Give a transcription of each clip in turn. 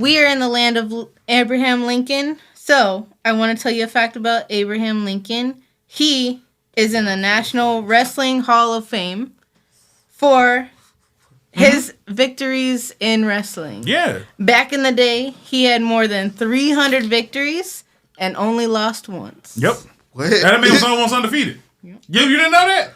we are in the land of Abraham Lincoln. So, I want to tell you a fact about Abraham Lincoln. He is in the National Wrestling Hall of Fame for his victories in wrestling. Yeah. Back in the day, he had more than 300 victories and only lost once. Yep. And that man was almost undefeated. Yep. You didn't know that?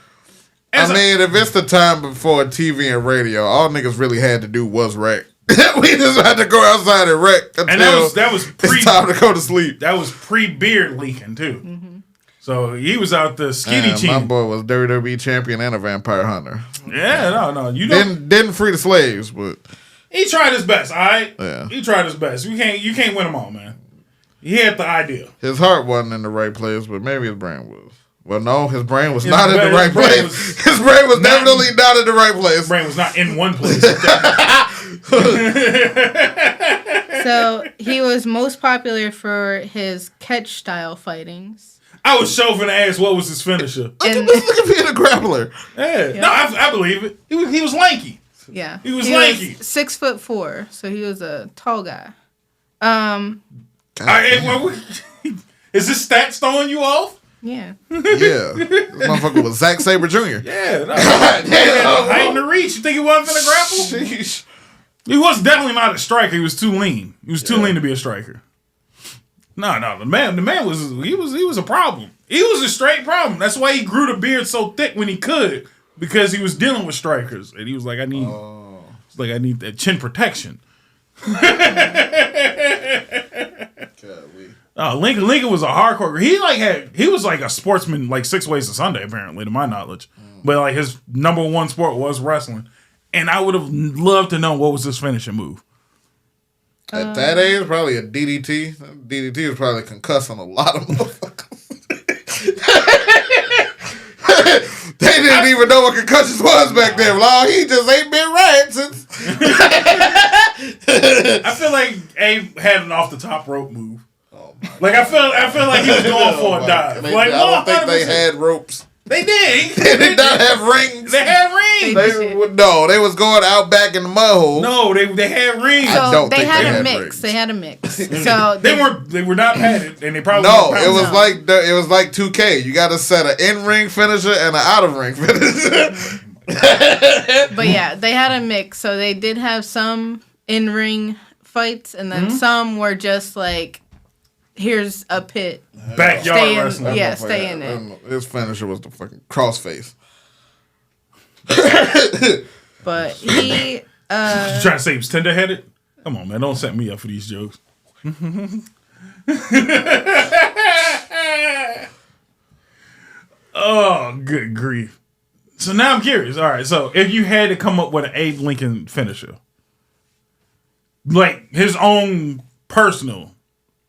I mean, if it's the time before TV and radio, all niggas really had to do was wreck. We just had to go outside and wreck until and that was it's time to go to sleep. That was pre-beard leaking, too. Mm-hmm. So he was out the skinny cheese. My boy was WWE champion and a vampire hunter. Yeah, no. You didn't free the slaves, but he tried his best, all right? Yeah. He tried his best. You can't win them all, man. He had the idea. His heart wasn't in the right place, but maybe his brain was. Well, no, his brain was not in the right place. His brain was definitely not in the right place. His brain was not in one place. So, he was most popular for his catch style fightings. I was shoving the ass. What was his finisher? Look at being a grappler. Yeah. No, I believe it. He was lanky. Yeah. He was lanky. 6'4", so he was a tall guy. Is this stats throwing you off? Yeah. This motherfucker was Zack Sabre Jr. Yeah. No. Height and the reach. You think he wasn't finna grapple? Sheesh. He was definitely not a striker. He was too lean. He was too lean to be a striker. No. The man was a problem. He was a straight problem. That's why he grew the beard so thick when he could, because he was dealing with strikers, and he was like, I need that chin protection. Lincoln was a hardcore. He was like a sportsman, like 6 ways to Sunday, apparently, to my knowledge. But like his number one sport was wrestling, and I would have loved to know what was his finishing move. At that age, probably a DDT. DDT was probably concussing a lot of motherfuckers. They didn't even know what concussions was back then. Well, he just ain't been right since. I feel like Abe had an off the top rope move. Like I feel like he was going for a dive. Like, I don't think they had ropes. They did. They did not have rings. They had rings. They was going out back in the mud hole. No, they had rings. So they had a mix. Rings. They had a mix. So they were not padded, and they probably it was like 2K. You got to set an in-ring finisher and an out-of-ring finisher. But yeah, they had a mix. So they did have some in-ring fights, and then some were just like, here's a pit. Backyard wrestling. Yeah, stay in it. His finisher was the fucking crossface. But he... You trying to say he was tender-headed? Come on, man. Don't set me up for these jokes. Oh, good grief. So now I'm curious. All right, so if you had to come up with an Abe Lincoln finisher, like his own personal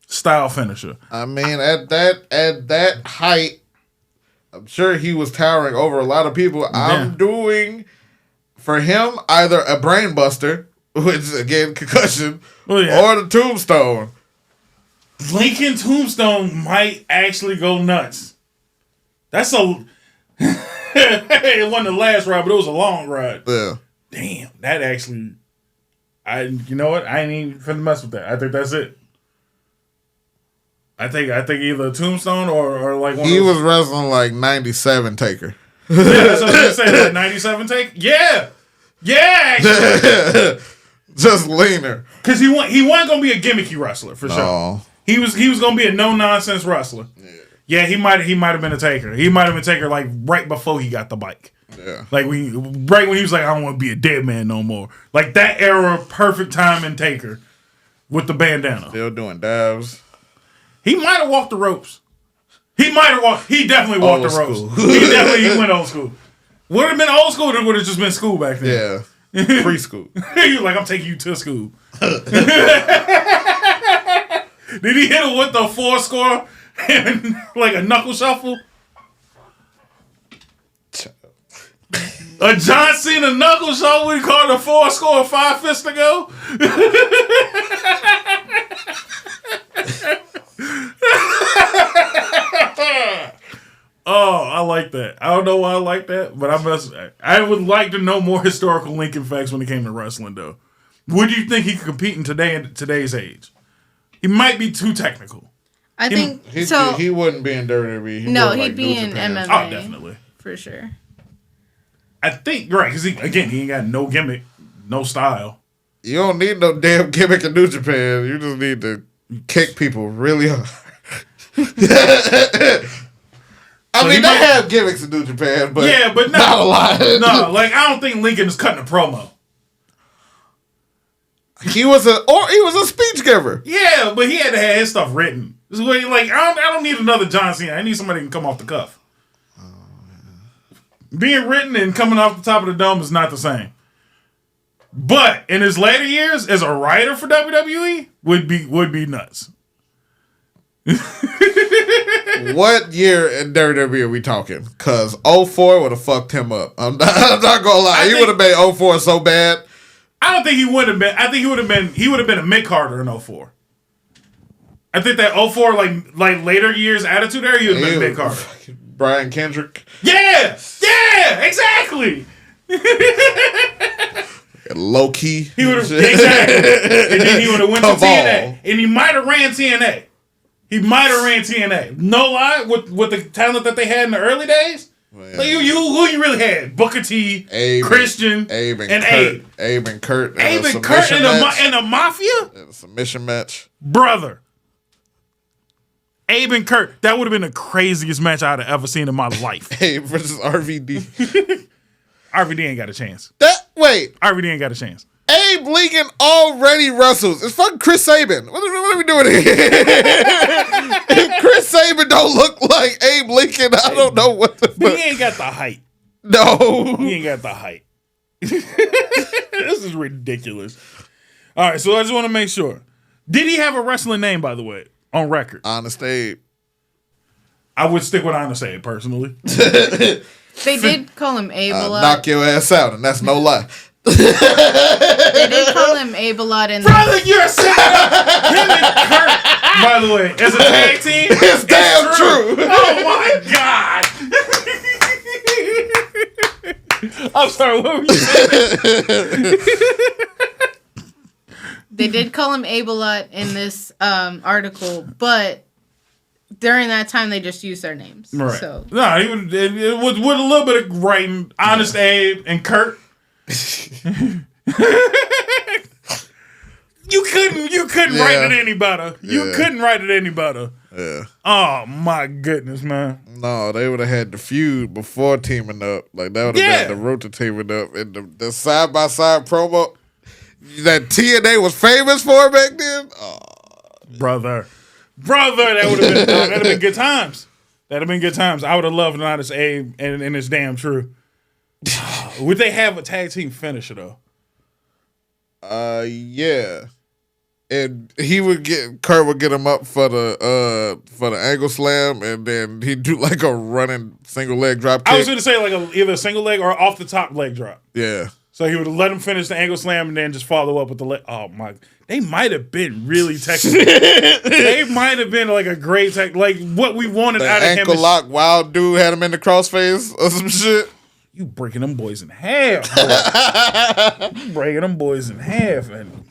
style finisher. I mean, at that height, I'm sure he was towering over a lot of people. Yeah. I'm doing for him either a brain buster, which again concussion, or the tombstone. Lincoln Tombstone might actually go nuts. That's a it wasn't the last ride, but it was a long ride. Yeah. Damn, that actually you know what? I ain't even finna mess with that. I think that's it. I think either Tombstone or like one. He was wrestling like 97 Taker. Yeah, that's what I was gonna say. That 97 Taker. Yeah, actually. Just leaner. Because he wasn't gonna be a gimmicky wrestler for sure. He was gonna be a no nonsense wrestler. Yeah, he might have been a Taker. He might have been a Taker like right before he got the bike. Yeah, like right when he was like, I don't want to be a dead man no more. Like that era, perfect time in Taker with the bandana. Still doing dives. He might have walked the ropes. He definitely walked the ropes. He went old school. Would it have been old school or would it just been school back then? Yeah. Preschool. He was like, I'm taking you to school. Did he hit him with the 4 score and like a knuckle shuffle? A John Cena knuckle shuffle we called a 4 score 5 fist to go? Oh, I like that. I don't know why I like that, but I would like to know more historical Lincoln facts when it came to wrestling, though. Would you think he could compete in today's age? He might be too technical. I think he wouldn't be in WWE. He'd be in MMA. Oh, definitely. For sure. I think, right, because he ain't got no gimmick, no style. You don't need no damn gimmick in New Japan. You just need to kick people really hard. I mean, they have gimmicks in New Japan, but not a lot. No, like, I don't think Lincoln is cutting a promo. He was a speech giver. Yeah, but he had to have his stuff written. Like, I don't need another John Cena. I need somebody who can come off the cuff. Being written and coming off the top of the dome is not the same. But in his later years, as a writer for WWE, would be nuts. What year in WWE are we talking? Because 04 would have fucked him up. I'm not gonna lie. He would have made 04 so bad. I don't think he would have been. I think he would have been a mid-carder in 04. I think that 04, like later years attitude era, he would have been a mid-carder. Brian Kendrick. Yeah, exactly. Low key. He would have exactly, and then he would have went to TNA, and he might have ran TNA. No lie, with the talent that they had in the early days. Man. Like who you really had? Booker T, Christian, Abe and Kurt. Abe and Kurt in a Mafia? In a submission match. Brother. Abe and Kurt. That would have been the craziest match I'd have ever seen in my life. Abe versus RVD. RVD ain't got a chance. RVD ain't got a chance. Abe Lincoln already wrestles. It's fucking Chris Sabin. What are we doing here? Chris Sabin don't look like Abe Lincoln. I don't know what the fuck. He ain't got the height. No. He ain't got the height. This is ridiculous. All right, so I just want to make sure. Did he have a wrestling name, by the way, on record? Honest Abe. I would stick with Honest Abe, personally. They did call him Abe a lot. Knock your ass out, and that's no lie. They did call him Abe a lot in Brother, you're setting up him and Kurt, by the way, as a tag team. It's damn true. Oh my God. I'm sorry, what were you saying? They did call him Abe a lot in this article, but during that time they just used their names. Right. So no, he would with a little bit of writing, Honest Abe and Kurt. You couldn't write it any better. You couldn't write it any better. Yeah. Oh my goodness, man. No, they would have had the feud before teaming up. Like that would have been the road to teaming up. And the side by side promo that TNA was famous for back then. Oh. Brother, that would have been good times. That'd have been good times. I would have loved an Honest Abe, and it's damn true. Would they have a tag team finisher though? Yeah. And Kurt would get him up for the angle slam, and then he'd do like a running single leg drop kick. I was going to say like either a single leg or off the top leg drop. Yeah. So he would let him finish the angle slam and then just follow up with the leg. Oh my! They might have been really technical. They might have been like a great like what we wanted out of him. Ankle lock, wild dude had him in the crossface or some shit. You breaking them boys in half. You breaking them boys in half and.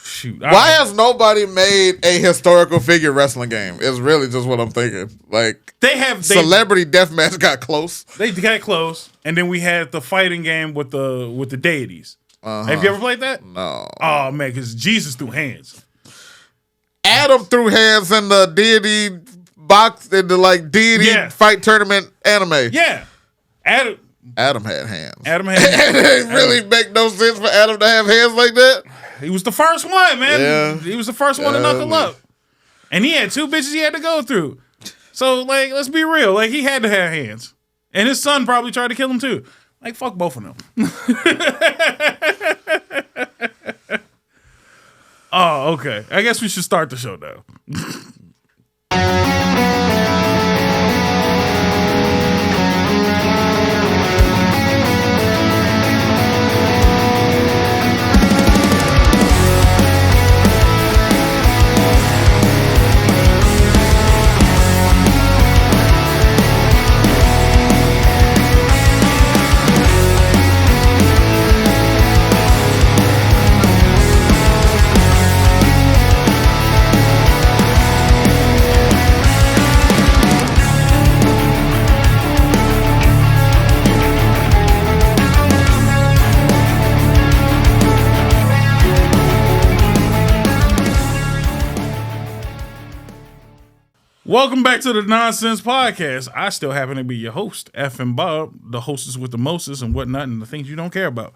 Shoot. Why has nobody made a historical figure wrestling game? It's really just what I'm thinking. Like Celebrity Deathmatch got close. They got close, and then we had the fighting game with the deities. Have you ever played that? No. Oh man, because Jesus threw hands. Adam threw hands in the deity box in the like deity fight tournament anime. Yeah, Adam had hands. It really make no sense for Adam to have hands like that. He was the first one, man. Yeah. He was the first one to knuckle up. And he had 2 bitches he had to go through. So, like, let's be real. Like, he had to have hands. And his son probably tried to kill him, too. Like, fuck both of them. Oh, okay. I guess we should start the show now. Welcome back to the Nonsense Podcast. I still happen to be your host, FNBob, the hostess with the mostest and whatnot, and the things you don't care about.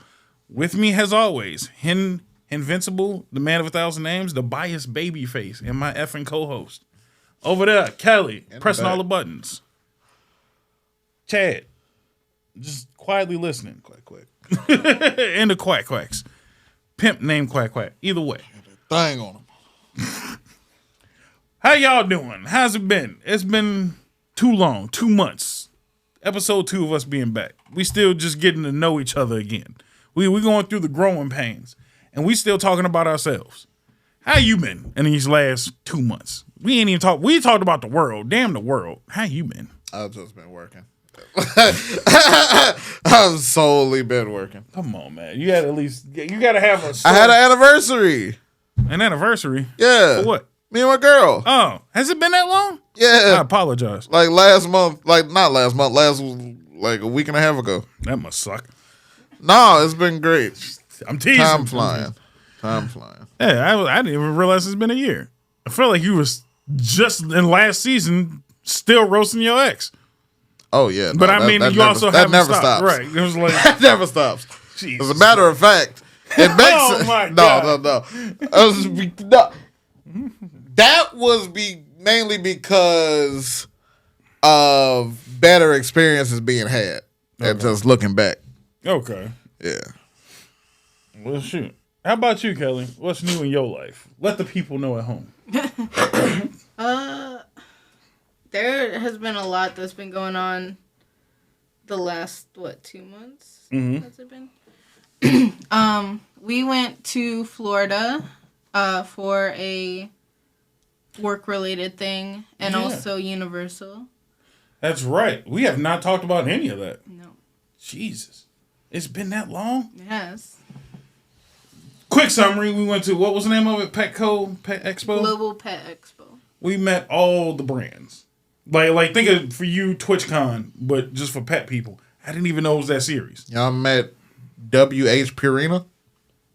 With me, as always, Henvincible, the man of 1,000 names, the biased baby face, and my effing co-host. Over there, Kelly, pressing all the buttons. Chad, just quietly listening. Quack, quack. And the quack quacks. Pimp named Quack Quack. Either way. Thing on him. How y'all doing? How's it been? It's been too long, 2 months. Episode 2 of us being back. We still just getting to know each other again. We going through the growing pains. And we still talking about ourselves. How you been in these last 2 months? We ain't even talk. We talked about the world. Damn the world. How you been? I've just been working. I've solely been working. Come on, man. You gotta have a I had an anniversary. An anniversary? Yeah. For what? Me and my girl. Oh, has it been that long? Yeah. I apologize. Like last month. Like not last month. Last was like a week and a half ago. That must suck. No, it's been great. I'm teasing. Time flying. Yeah, I didn't even realize it's been a year. I felt like you was just in last season still roasting your ex. Oh yeah, no, but I mean, you also haven't stopped, right? It was like that never stops. Jesus. As a matter of fact, it makes Oh my God. no. That was mainly because of better experiences being had and just looking back. Okay. Yeah. Well, shoot. How about you, Kelly? What's new in your life? Let the people know at home. There has been a lot that's been going on the last, 2 months? Mm-hmm. Has it been? We went to Florida for a work-related thing and also Universal. That's right. We have not talked about any of that. No. Jesus. It's been that long? Yes. Quick summary. We went to, what was the name of it? Pet Expo? Global Pet Expo. We met all the brands. Like think of for you TwitchCon, but just for pet people. I didn't even know it was that series. Y'all met W.H. Purina?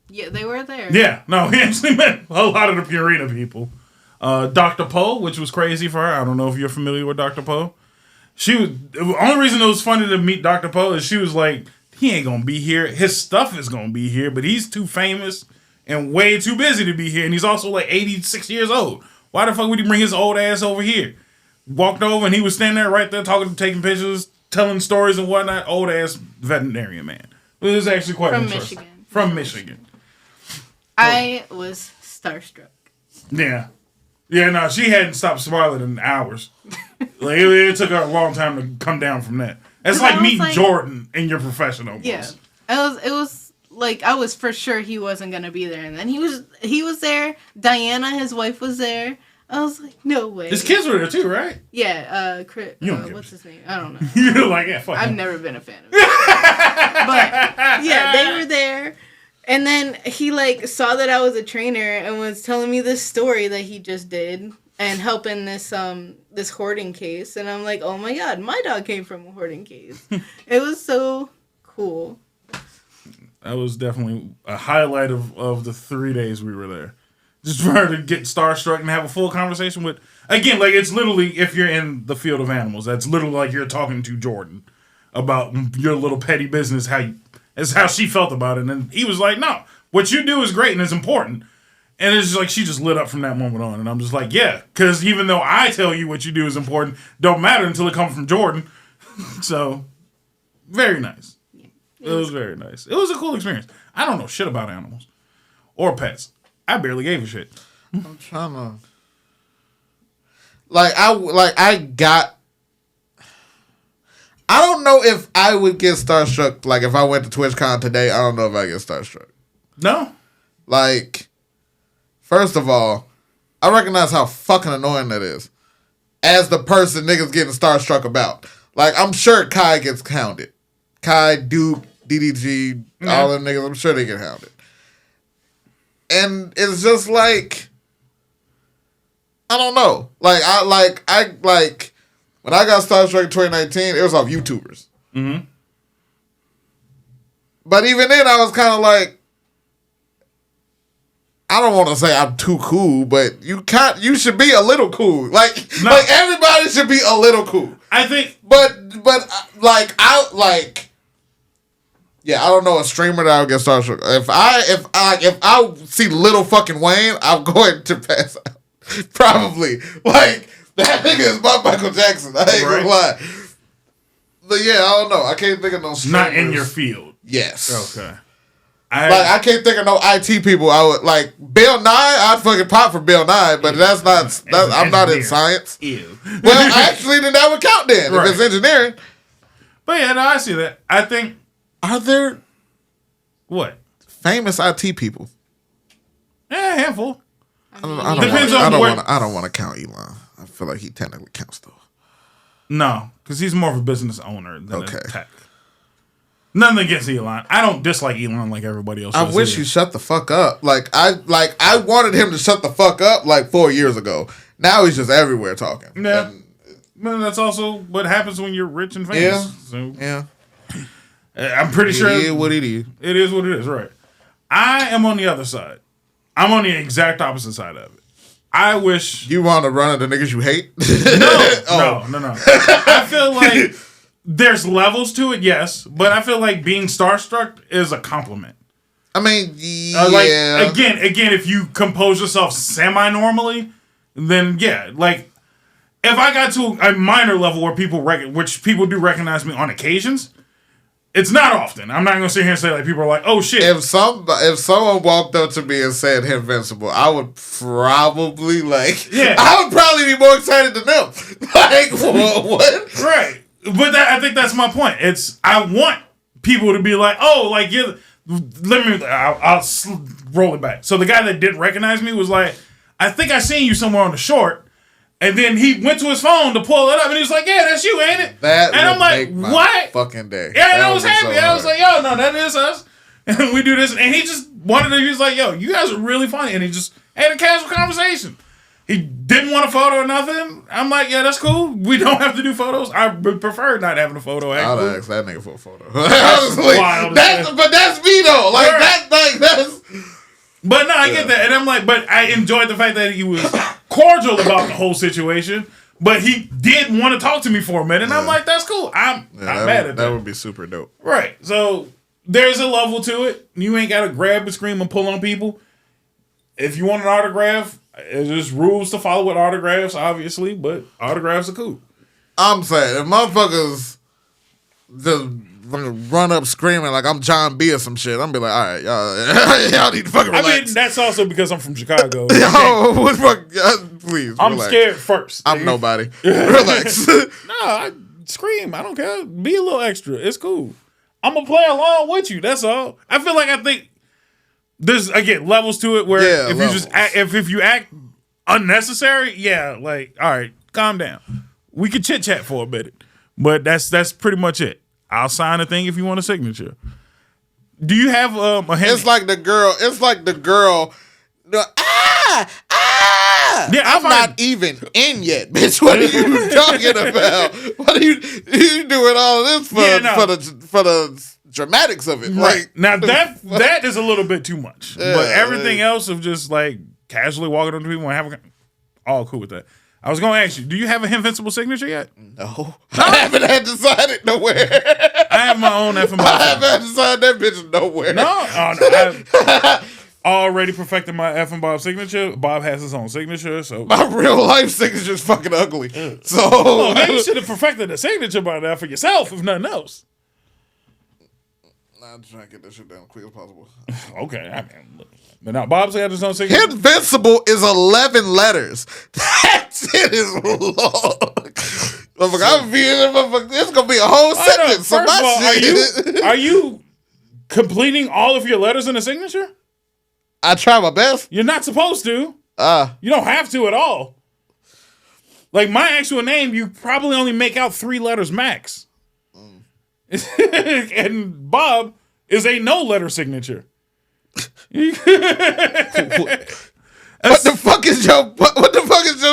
Yeah, they were there. Yeah, no, we actually met a lot of the Purina people. Dr. Poe, which was crazy for her. I don't know if you're familiar with Dr. Poe. The only reason it was funny to meet Dr. Poe is she was like, he ain't gonna be here. His stuff is gonna be here, but he's too famous and way too busy to be here. And he's also like 86 years old. Why the fuck would he bring his old ass over here? Walked over and he was standing there right there talking, taking pictures, telling stories and whatnot. Old ass veterinarian man. It was actually quite interesting. From Michigan. I was starstruck. Yeah. Yeah, no, she hadn't stopped smiling in hours. Like it took her a long time to come down from that. It's like meeting Jordan in your profession almost. Yeah. It was like I was for sure he wasn't gonna be there, and then he was there. Diana, his wife, was there. I was like, no way. His kids were there too, right? Yeah, what's his name? I don't know. You're like, yeah, fuck I've him. never been a fan of it. But yeah, they were there. And then he saw that I was a trainer and was telling me this story that he just did and helping this hoarding case. And I'm like, oh my God, my dog came from a hoarding case. It was so cool. That was definitely a highlight of the 3 days we were there. Just for her to get starstruck and have a full conversation with, again, it's literally, if you're in the field of animals, that's literally like you're talking to Jordan about your little petty business, that's how she felt about it. And he was like, no, what you do is great and it's important. And it's just like, she just lit up from that moment on. And I'm just like, yeah, because even though I tell you what you do is important, don't matter until it comes from Jordan. So, very nice. Yeah, it was very nice. It was a cool experience. I don't know shit about animals or pets. I barely gave a shit. I'm trying to... I don't know if I would get starstruck. If I went to TwitchCon today, I don't know if I get starstruck. No? First of all, I recognize how fucking annoying that is. As the person niggas getting starstruck about. I'm sure Kai gets hounded. Kai, Duke, DDG, all them niggas, I'm sure they get hounded. And it's just I don't know. When I got starstruck in 2019, it was off YouTubers. Mm-hmm. But even then, I was kind of I don't want to say I'm too cool, but you should be a little cool. Like everybody should be a little cool. I think, but yeah, I don't know a streamer that I would get starstruck. If I see Little fucking Wayne, I'm going to pass out. Probably. Like, that nigga is my Michael Jackson. I ain't gonna lie. But yeah, I don't know. I can't think of no streamers. Not in your field. Yes. Okay. I can't think of no IT people. I would like Bill Nye. I'd fucking pop for Bill Nye, but that's not. I'm not in science. Ew. Well, actually, then that would count then if it's engineering. But yeah, no, I see that. I think. Are there what famous IT people? Yeah, a handful. I don't want to count Elon. I feel like he technically counts though. No, because he's more of a business owner than a tech. Nothing against Elon. I don't dislike Elon like everybody else. I wish he shut the fuck up. I wanted him to shut the fuck up like 4 years ago. Now he's just everywhere talking. Yeah. But that's also what happens when you're rich and famous. Yeah. I'm pretty sure it is what it is. It is what it is, right? I am on the other side. I'm on the exact opposite side of it. I wish you want to run into niggas you hate. No. I feel like there's levels to it, yes, but I feel like being starstruck is a compliment. I mean, yeah. Again, if you compose yourself semi-normally, then yeah, like if I got to a minor level where which people do recognize me on occasions, it's not often. I'm not gonna sit here and say like people are like, oh shit. If someone walked up to me and said Henvincible, I would probably I would probably be more excited than them. Like what? Right. But I think that's my point. I want people to be like, oh, like I'll roll it back. So the guy that did recognize me was like, I think I seen you somewhere on the short, and then he went to his phone to pull it up, and he was like, yeah, that's you, ain't it? And I'm like, what? Fucking day. Yeah, and I was happy. I was like, yo, no, that is us, and we do this, and he just wanted to. He was like, yo, you guys are really funny, and he just had a casual conversation. He didn't want a photo or nothing. I'm like, yeah, that's cool. We don't have to do photos. I prefer not having a photo. I'd ask that nigga for a photo. Honestly, but that's me though. Like that's. But no, I get that, and I'm like, but I enjoyed the fact that he was cordial about the whole situation. But he did want to talk to me for a minute, and I'm like, that's cool. I'm not mad at that. That would be super dope. Right. So there's a level to it. You ain't got to grab and scream and pull on people. If you want an autograph, there's rules to follow with autographs, obviously, but autographs are cool. I'm saying, if motherfuckers just run up screaming like I'm John B or some shit, I'm be like, all right, y'all need to fucking relax. I mean, that's also because I'm from Chicago. Please, I'm relax. scared first. I'm nobody. Relax. No, I scream. I don't care. Be a little extra. It's cool. I'm going to play along with you. That's all. I think there's, again, levels to it where if you just act, if you act unnecessary, like, all right, calm down. We could chit chat for a minute, but that's pretty much it. I'll sign a thing if you want a signature. Do you have a hand? It's like the girl. Yeah, I'm not even in yet, bitch. What are you talking about? What are you doing all of this for the dramatics of it? Right. Like, now that is a little bit too much. But everything else of just like casually walking up to people and having all cool with that. I was going to ask you, do you have a Henvincible signature yet? No. I haven't had to sign it nowhere. I have my own FNBob. I haven't had to sign that bitch nowhere. No. I've already perfected my FNBob signature. Bob has his own signature. So my real life signature is fucking ugly. So well, maybe you should have perfected a signature by now for yourself, if nothing else. I'm trying to get this shit down as quick as possible. Okay. I mean, look. But now Bob's got his own signature. Henvincible is 11 letters. That shit is long. It's gonna be a whole sentence. First of all, are you completing all of your letters in a signature? I try my best. You're not supposed to. You don't have to at all. Like my actual name, you probably only make out 3 letters max. And Bob is a no-letter signature. What the fuck is your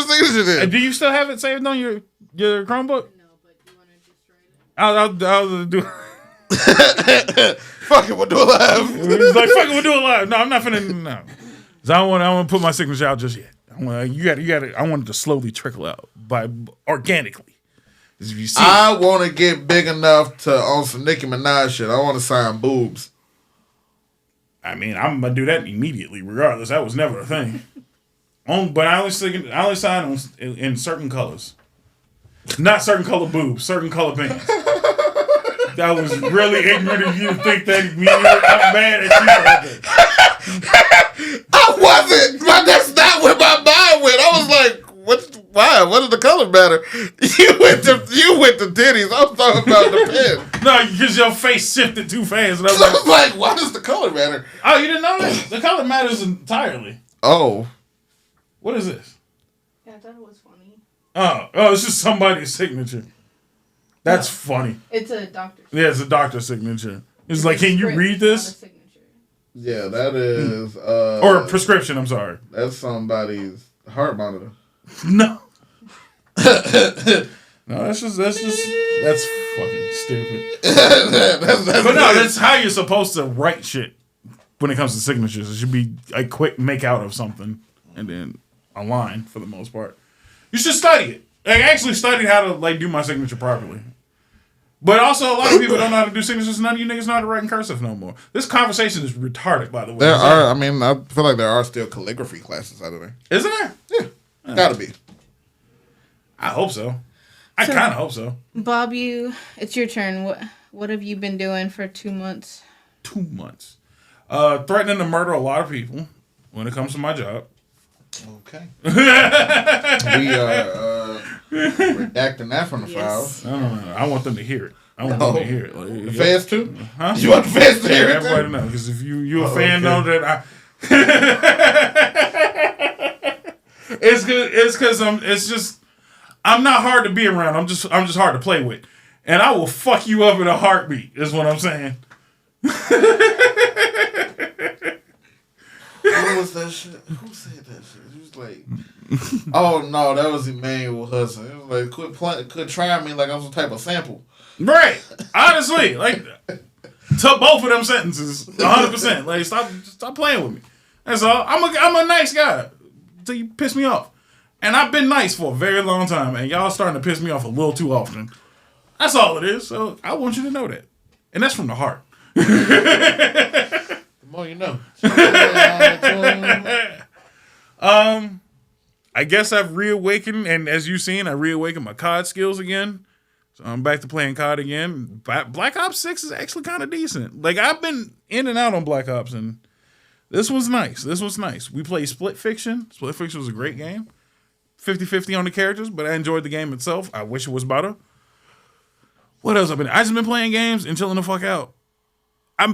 signature then? Do you still have it saved on your Chromebook? No, but you want to just try it? I'll do Fuck it, we'll do it live. He's like, fuck it, we'll do it live. No, I'm not finna. No. So I don't want to put my signature out just yet. I want it to slowly trickle out organically. If you see I want to get big enough to on some Nicki Minaj shit. I want to sign boobs. I mean, I'm gonna do that immediately, regardless. That was never a thing. But I only sign in certain colors, not certain color boobs, certain color pants. That was really ignorant of you to think that immediately. I'm mad at you for that. I wasn't. That's not where my mind went. I was like, why? What does the color matter? You went to titties. I was talking about the pen. No, because your face shifted too fast. And I was like, why does the color matter? Oh, you didn't know that? The color matters entirely. Oh. What is this? Yeah, I thought it was funny. Oh, it's just somebody's signature. That's funny. It's a doctor's. Yeah, it's a doctor's signature. It's like, can you read this? Yeah, that is... or a prescription, I'm sorry. That's somebody's heart monitor. No. No, that's fucking stupid. But no, that's how you're supposed to write shit when it comes to signatures. It should be a quick make out of something and then a line for the most part. You should study it. I actually studied how to do my signature properly. But also, a lot of people don't know how to do signatures. None of you niggas know how to write in cursive no more. This conversation is retarded, by the way. I feel like there are still calligraphy classes out of there. Isn't there? Yeah. Gotta be. I hope so. I kind of hope so. Bob, it's your turn. What have you been doing for 2 months? 2 months. Threatening to murder a lot of people when it comes to my job. Okay. We are redacting that from the files. No. I want them to hear it. I want them to hear it. The fans too? Huh? You want the fans to hear it too? Everybody know. Because if you a fan, know that it's good. It's because I'm not hard to be around. I'm just hard to play with. And I will fuck you up in a heartbeat, is what I'm saying. What was that shit? Who said that shit? He was like, oh no, that was Emmanuel Hudson. It was like, quit trying me like I'm some type of sample. Right. Honestly, to both of them sentences, 100%. Like, stop playing with me. That's all. I'm a nice guy until you piss me off. And I've been nice for a very long time, and y'all starting to piss me off a little too often. That's all it is. So I want you to know that. And that's from the heart. The more you know. I guess I've reawakened, and as you've seen, I reawakened my COD skills again. So I'm back to playing COD again. Black Ops 6 is actually kind of decent. I've been in and out on Black Ops, and this was nice. We played Split Fiction. Split Fiction was a great game. 50-50 on the characters, but I enjoyed the game itself. I wish it was better. What else I've been? I just been playing games and chilling the fuck out. I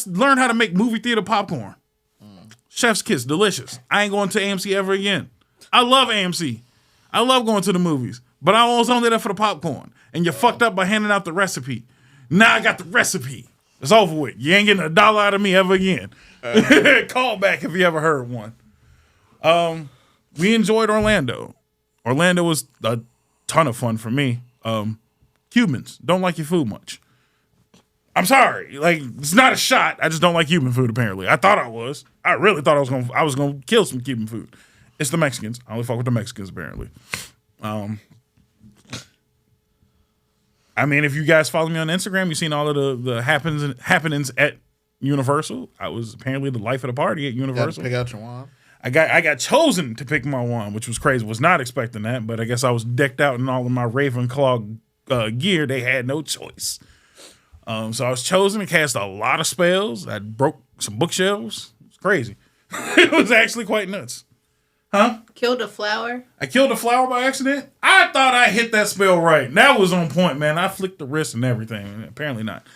learned how to make movie theater popcorn. Chef's kiss, delicious. I ain't going to AMC ever again. I love AMC. I love going to the movies, but I was only there for the popcorn. And you fucked up by handing out the recipe. Now I got the recipe. It's over with. You ain't getting $1 out of me ever again. Call back if you ever heard one. We enjoyed Orlando. Orlando was a ton of fun for me. Cubans don't like your food much. I'm sorry. It's not a shot. I just don't like Cuban food, apparently. I thought I was. I really thought I was gonna kill some Cuban food. It's the Mexicans. I only fuck with the Mexicans, apparently. I mean, if you guys follow me on Instagram, you've seen all of the happenings at Universal. I was apparently the life of the party at Universal. Pick out your wand. I got chosen to pick my wand, which was crazy. Was not expecting that, but I guess I was decked out in all of my Ravenclaw gear. They had no choice. So I was chosen to cast a lot of spells. I broke some bookshelves. It was crazy. It was actually quite nuts. Huh? Killed a flower? I killed a flower by accident? I thought I hit that spell right. That was on point, man. I flicked the wrist and everything. Apparently not.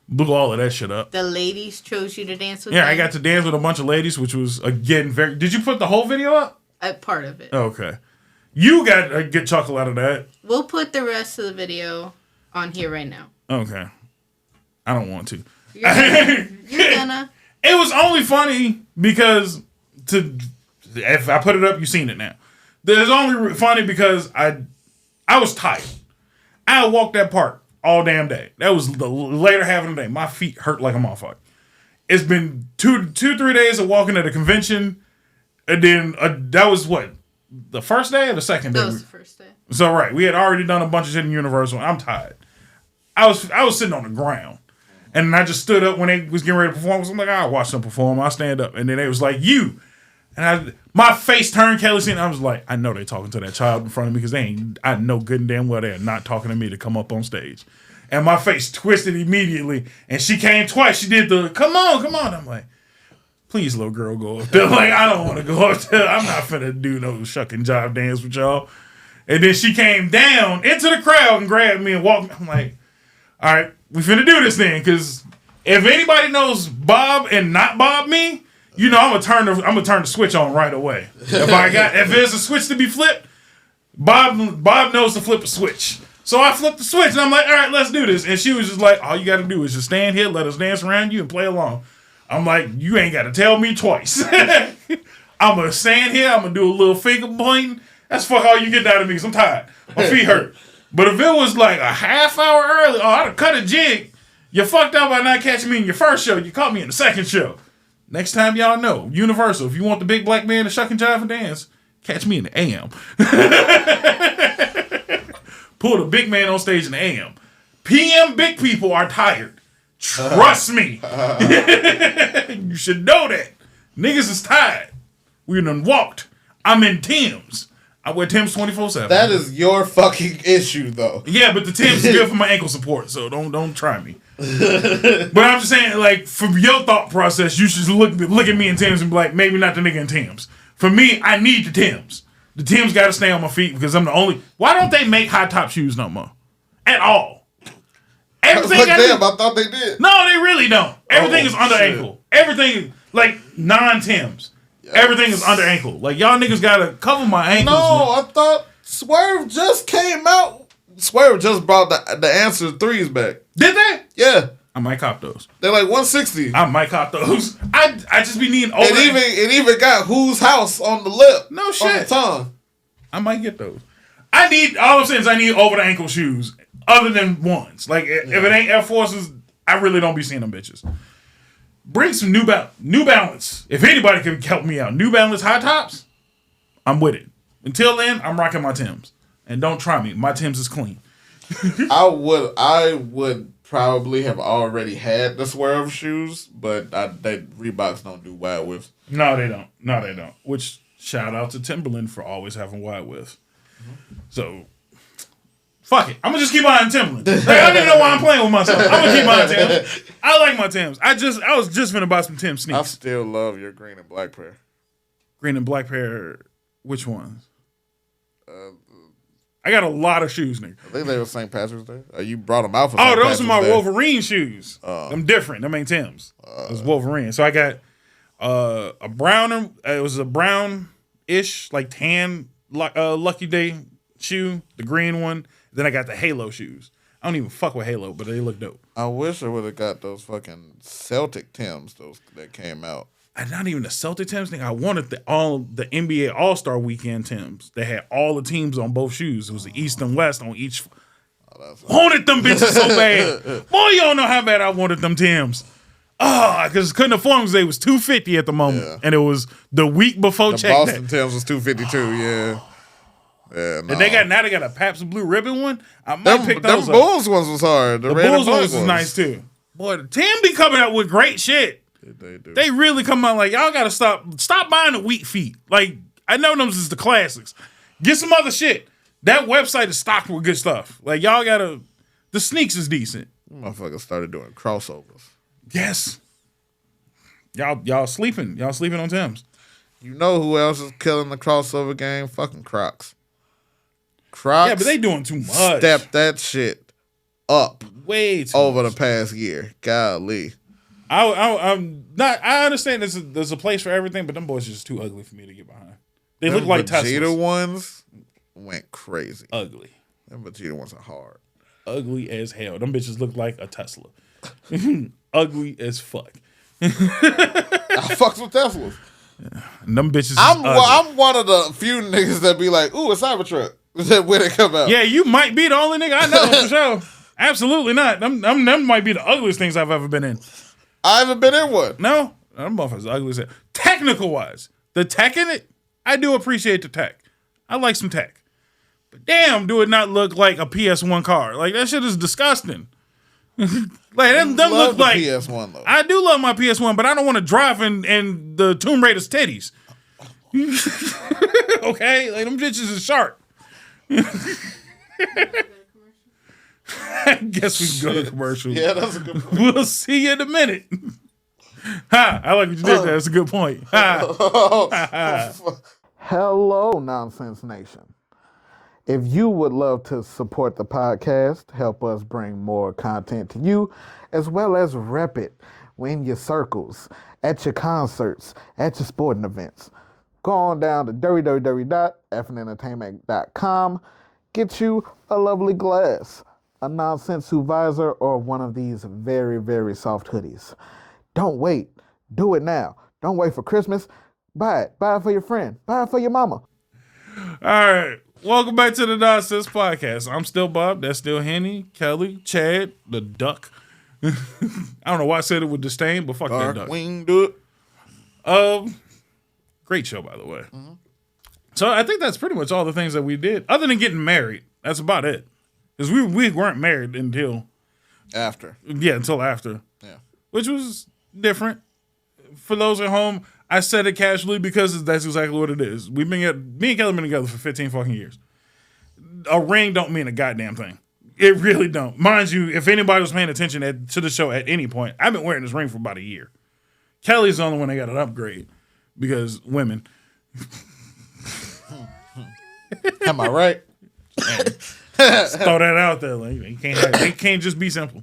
Blew all of that shit up. The ladies chose you to dance with them? I got to dance with a bunch of ladies, which was, again, very... Did you put the whole video up? Part of it. Okay. You got a good chuckle out of that. We'll put the rest of the video on here right now. Okay. I don't want to. You're gonna. It was only funny because if I put it up, you've seen it now. It's only funny because I was tired. I walked that park all damn day. That was the later half of the day. My feet hurt like a motherfucker. It's been 3 days of walking at a convention And then that was what? The first day or the second day? That was the first day. So, right. We had already done a bunch of shit in Universal. I'm tired. I was sitting on the ground. And I just stood up when they was getting ready to perform. I'm like, I'll watch them perform. I'll stand up. And then they was like, you. And my face turned Kelly and I was like, I know they talking to that child in front of me because I know good and damn well they're not talking to me to come up on stage. And my face twisted immediately. And she came twice. She did the, come on. I'm like, please, little girl, go up there. Like, I don't want to go up there. I'm not finna do no shuck and jive dance with y'all. And then she came down into the crowd and grabbed me and walked. I'm like, all right, we finna do this then. Because if anybody knows Bob and not Bob me, you know I'm gonna turn the switch on right away. If there's a switch to be flipped, Bob knows to flip a switch. So I flipped the switch and I'm like, all right, let's do this. And she was just like, all you gotta do is just stand here, let us dance around you and play along. I'm like, you ain't gotta tell me twice. I'm gonna stand here, I'm gonna do a little finger pointing. That's fuck all you get out of me because I'm tired. My feet hurt. But if it was like a half hour early, I'd have cut a jig. You fucked up by not catching me in your first show. You caught me in the second show. Next time y'all know, Universal, if you want the big black man to shuck and jive and dance, catch me in the AM. Pull the big man on stage in the AM. PM big people are tired. Trust me. You should know that. Niggas is tired. We done walked. I'm in Tim's. I wear Tim's 24/7. That is your fucking issue, though. Yeah, but the Tim's is good for my ankle support, so don't try me. But I'm just saying, like, from your thought process, you should look at me in Tim's and be like, maybe not the nigga in Tim's. For me, I need the Tim's. The Tim's got to stay on my feet because I'm the only. Why don't they make high top shoes no more? At all. Everything. I thought they did. No, they really don't. Everything is under ankle. Everything, like non-Tim's. Yes. Everything is under ankle. Like, y'all niggas gotta cover my ankles. No, I thought Swerve just came out. Swerve just brought the answer threes back. Did they? Yeah. I might cop those. They're like 160. I might cop those. I just be needing over. It even got whose house on the lip. No shit. On the tongue. I might get those. All I'm saying is I need over the ankle shoes other than ones. Like, if it ain't Air Forces, I really don't be seeing them bitches. Bring some New Balance. If anybody can help me out, New Balance high tops, I'm with it. Until then, I'm rocking my Timbs. And don't try me. My Timbs is clean. I would probably have already had the Swerve shoes, but Reeboks don't do wide widths. No, they don't. Which, shout out to Timberland for always having wide widths. Mm-hmm. So, fuck it. I'm going to just keep buying Timberland. Like, I didn't know why I'm playing with myself. I'm going to keep buying Timbs. I like my Timbs. I was just finna buy some Tim sneaks. I still love your green and black pair. Green and black pair, which ones? I got a lot of shoes, nigga. I think they were St. Patrick's Day. You brought them out for St. St. Patrick's Day. Those are my Day. Wolverine shoes. I'm different. Them ain't Timbs. It was Wolverine. So I got a brown, it was a brown-ish, like tan Lucky Day shoe, the green one. Then I got the Halo shoes. I don't even fuck with Halo, but they look dope. I wish I would have got those fucking Celtic Timbs that came out. And not even the Celtic Timbs thing. I wanted the NBA All-Star Weekend Timbs. They had all the teams on both shoes. It was the East and West on each. Wanted them bitches so bad. Boy, you don't know how bad I wanted them Timbs. Because couldn't afford them because they was $250 at the moment. Yeah. And it was the week before check Boston Timbs was $252, yeah. Yeah, no. And they got a Pabst Blue Ribbon one. I might pick those up. Them Bulls ones was hard. The Bulls ones was nice too. Boy, the Tim be coming out with great shit. They do. They really come out like, y'all gotta stop buying the weak feet. Like, I know them is the classics. Get some other shit. That website is stocked with good stuff. Like, y'all gotta. The sneaks is decent. Motherfuckers started doing crossovers. Yes. Y'all sleeping. Y'all sleeping on Timbs. You know who else is killing the crossover game? Fucking Crocs. Crocs. Yeah, but they doing too much. Step that shit up. Way too over much. The past year. Golly. I'm not. I understand there's a place for everything, but them boys are just too ugly for me to get behind. They look like Teslas. Vegeta ones went crazy. Ugly. Them Vegeta ones are hard. Ugly as hell. Them bitches look like a Tesla. Ugly as fuck. I fucks with Teslas. Yeah. And them bitches. I'm one of the few niggas that be like, ooh, a Cybertruck. When it come out. Yeah, you might be the only nigga I know for sure. Absolutely not. Them might be the ugliest things I've ever been in. I haven't been in one. No, them motherfuckers ugly as hell. Technical wise, The tech in it, I do appreciate the tech. I like some tech. But damn, do it not look like a PS1 car. Like, that shit is disgusting. Like, them look the like PS1 though. I do love my PS1, but I don't want to drive in the Tomb Raider's titties. Okay? Like, them bitches is sharp. I guess we can go to commercial. Yeah, that's a good point. We'll see you in a minute. Ha! I like what you did there. That's a good point. Ha! Hello, Nonsense Nation. If you would love to support the podcast, help us bring more content to you, as well as rep it in your circles, at your concerts, at your sporting events, go on down to www.fnentertainment.com, get you a lovely glass, a nonsense supervisor, or one of these very, very soft hoodies. Don't wait. Do it now. Don't wait for Christmas. Buy it. Buy it for your friend. Buy it for your mama. All right. Welcome back to the Nonsense Podcast. I'm still Bob. That's still Henny, Kelly, Chad, the duck. I don't know why I said it with disdain, but fuck that duck. Wing, do it. Great show, by the way. Mm-hmm. So I think that's pretty much all the things that we did. Other than getting married, that's about it. Because we weren't married until... After. Yeah, until after. Yeah. Which was different. For those at home, I said it casually because that's exactly what it is. Me and Kelly have been together for 15 fucking years. A ring don't mean a goddamn thing. It really don't. Mind you, if anybody was paying attention to the show at any point, I've been wearing this ring for about a year. Kelly's the only one that got an upgrade because women. Am I right? Just throw that out there. Like, they can't just be simple.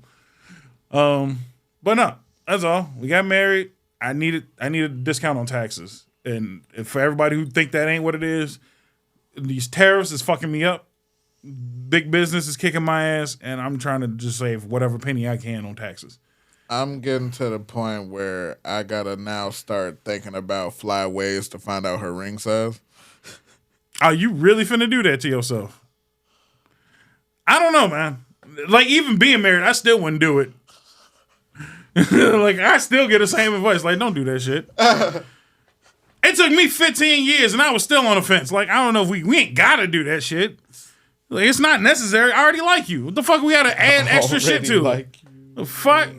But no, that's all. We got married. I needed a discount on taxes. And for everybody who think that ain't what it is, these tariffs is fucking me up. Big business is kicking my ass, and I'm trying to just save whatever penny I can on taxes. I'm getting to the point where I gotta now start thinking about fly ways to find out her ring size. Are you really finna do that to yourself? I don't know, man. Like, even being married, I still wouldn't do it. Like, I still get the same advice. Like, don't do that shit. It took me 15 years, and I was still on the fence. Like, I don't know if we ain't gotta do that shit. Like, it's not necessary. I already like you. What the fuck we gotta add extra shit to? Like the fuck?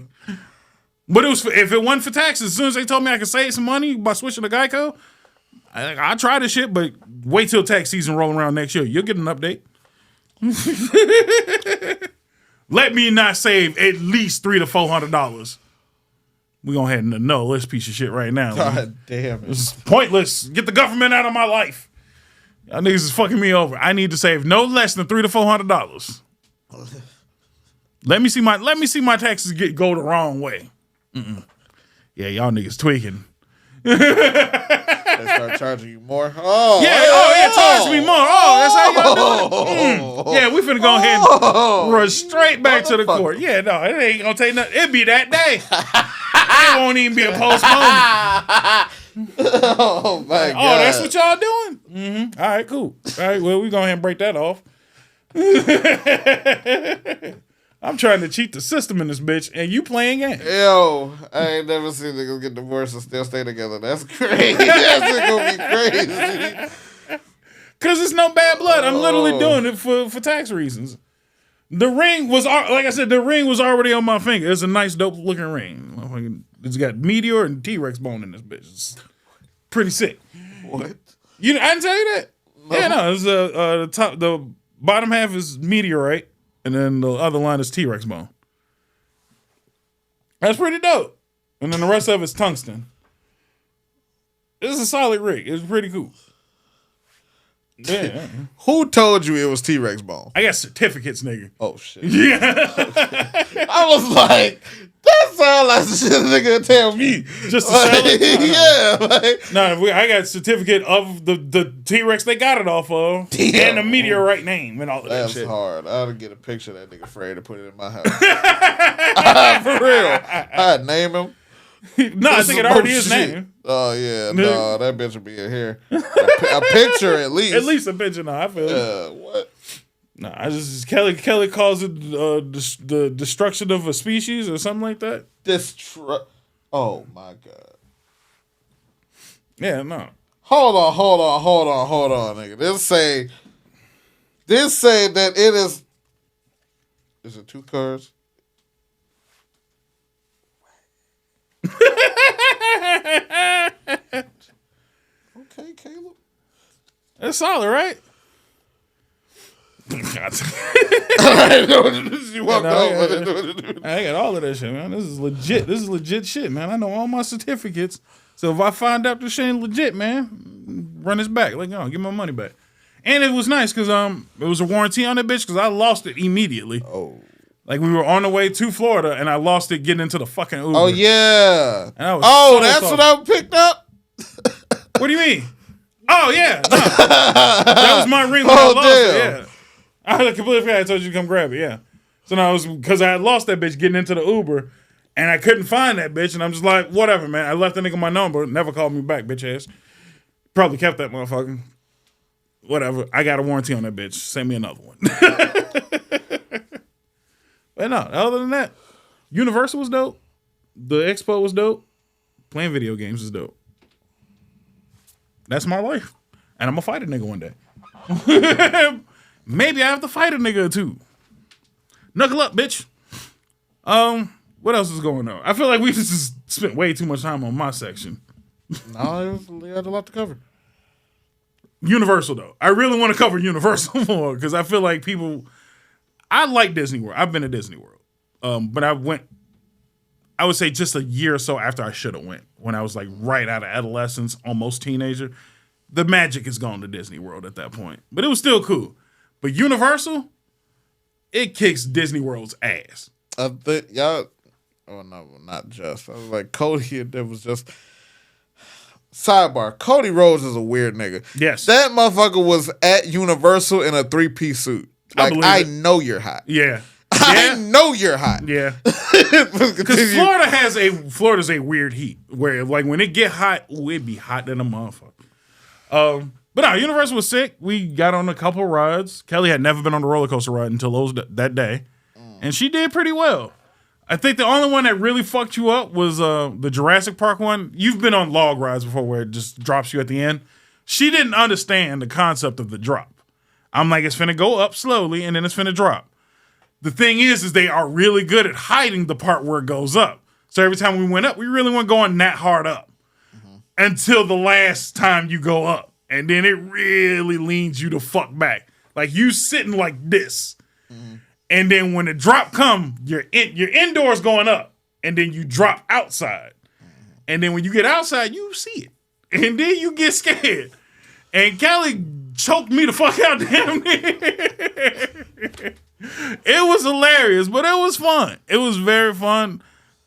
But if it wasn't for taxes, as soon as they told me I could save some money by switching to Geico, I'll try this shit, but wait till tax season roll around next year. You'll get an update. Let me not save at least $300 to $400. We gonna head into no this piece of shit right now. God damn it. It's pointless. Get the government out of my life. Y'all niggas is fucking me over. I need to save no less than $300 to $400. Let me see my taxes go the wrong way. Yeah, y'all niggas tweaking. They start charging you more. Oh, yeah, charge me more. Oh, that's how y'all do it. Yeah, we finna go ahead and run straight back to the court. Yeah, no, it ain't gonna take nothing. It be that day. It won't even be a postponement. Oh my God. Oh, that's what y'all doing? Mm-hmm. All right, cool. All right, well, we go ahead and break that off. I'm trying to cheat the system in this bitch, and you playing games. Yo, I ain't never seen niggas get divorced and still stay together. That's crazy. That's gonna be crazy. Cause it's no bad blood. I'm literally doing it for tax reasons. The ring was, like I said, the ring was already on my finger. It's a nice, dope looking ring. It's got meteor and T-Rex bone in this bitch. It's pretty sick. What? I didn't tell you that. No. Yeah, no. It's the bottom half is meteorite, and then the other line is T-Rex bone. That's pretty dope. And then the rest of it's tungsten. It's a solid rig. It's pretty cool. Yeah. Who told you it was T-Rex bone? I got certificates, nigga. Oh shit. Yeah. I was like, that sounds like the shit a nigga tell me. Just to sell it? Yeah. Like, no, I got certificate of the T-Rex they got it off of. Damn. And the meteorite name and all of that that's shit. hard. I ought to get a picture of that nigga afraid to put it in my house. For real. I'd name him. No, I think it already is named. Oh yeah, no, that bitch will be in here. A picture at least. At least a picture. No, I feel it. What? No, I just Kelly calls it the destruction of a species or something like that. Oh my God. Yeah, no. Hold on, nigga. This say that it is. Is it 2 cars? Okay, Caleb. That's solid, right? You walked over. I got all of that shit, man. This is legit. This is legit shit, man. I know all my certificates. So if I find out this shit ain't legit, man, run this back. Like, give my money back. And it was nice because it was a warranty on that bitch because I lost it immediately. Oh. Like we were on the way to Florida and I lost it getting into the fucking Uber. Oh yeah. And I was that's what I picked up? What do you mean? Oh yeah. No. That was my ring when I lost it, yeah. I completely forgot I told you to come grab it, yeah. So now it was because I had lost that bitch getting into the Uber and I couldn't find that bitch and I'm just like, whatever, man. I left the nigga my number, never called me back, bitch ass. Probably kept that motherfucker. Whatever. I got a warranty on that bitch. Send me another one. But no, other than that, Universal was dope. The expo was dope. Playing video games is dope. That's my life. And I'm gonna fight a nigga one day. Maybe I have to fight a nigga or two. Knuckle up, bitch. What else is going on? I feel like we just spent way too much time on my section. No, we had a lot to cover. Universal, though. I really want to cover Universal more because I feel like people... I like Disney World. I've been to Disney World. But I went, I would say just a year or so after I should have went. When I was like right out of adolescence, almost teenager. The magic is gone to Disney World at that point. But it was still cool. But Universal, it kicks Disney World's ass. I think y'all... Oh, no, not just. I was like, Cody, there was just... Sidebar, Cody Rhodes is a weird nigga. Yes. That motherfucker was at Universal in a 3-piece suit. Like, I know you're hot. Yeah. I know you're hot. Yeah. Because Florida's a weird heat. Where, like, when it get hot, it be hot than a motherfucker. But no, Universal was sick. We got on a couple rides. Kelly had never been on a roller coaster ride until that day. And she did pretty well. I think the only one that really fucked you up was the Jurassic Park one. You've been on log rides before where it just drops you at the end. She didn't understand the concept of the drop. I'm like, it's finna go up slowly and then it's finna drop. The thing is they are really good at hiding the part where it goes up. So every time we went up, we really weren't going that hard up until the last time you go up. And then it really leans you to fuck back. Like you sitting like this. And then when the drop come, you're indoors going up, and then you drop outside. And then when you get outside, you see it. And then you get scared. And Kelly choked me the fuck out damn near. It was hilarious, but it was fun. It was very fun.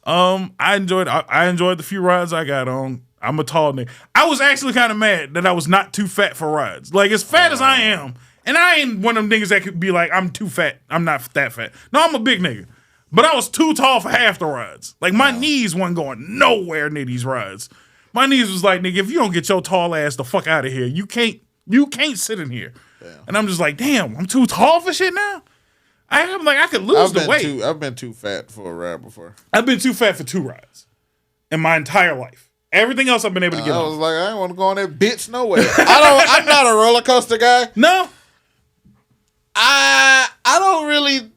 I enjoyed the few rides I got on. I'm a tall nigga. I was actually kind of mad that I was not too fat for rides. Like, as fat as I am, and I ain't one of them niggas that could be like, I'm too fat. I'm not that fat. No, I'm a big nigga. But I was too tall for half the rides. Like, my knees weren't going nowhere near these rides. My knees was like, nigga, if you don't get your tall ass the fuck out of here, you can't sit in here. Yeah. And I'm just like, damn, I'm too tall for shit now? I'm like, I could lose the weight. I've been too fat for a ride before. I've been too fat for 2 rides in my entire life. Everything else I've been able to get on. I was like, I ain't want to go on that bitch nowhere. I'm not a roller coaster guy. No. I don't really.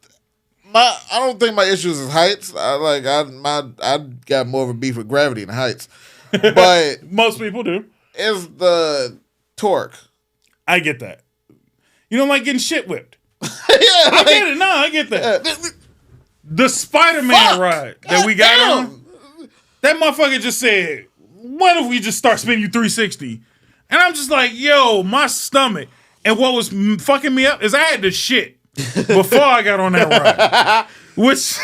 I don't think my issues is heights. I got more of a beef with gravity than heights. But most people do. It's the torque. I get that. You don't like getting shit whipped. Yeah, I get it. No, I get that. The Spider-Man ride that we got on, that motherfucker just said, what if we just start spinning you 360? And I'm just like, yo, my stomach. And what was fucking me up is I had to shit before I got on that ride. Which,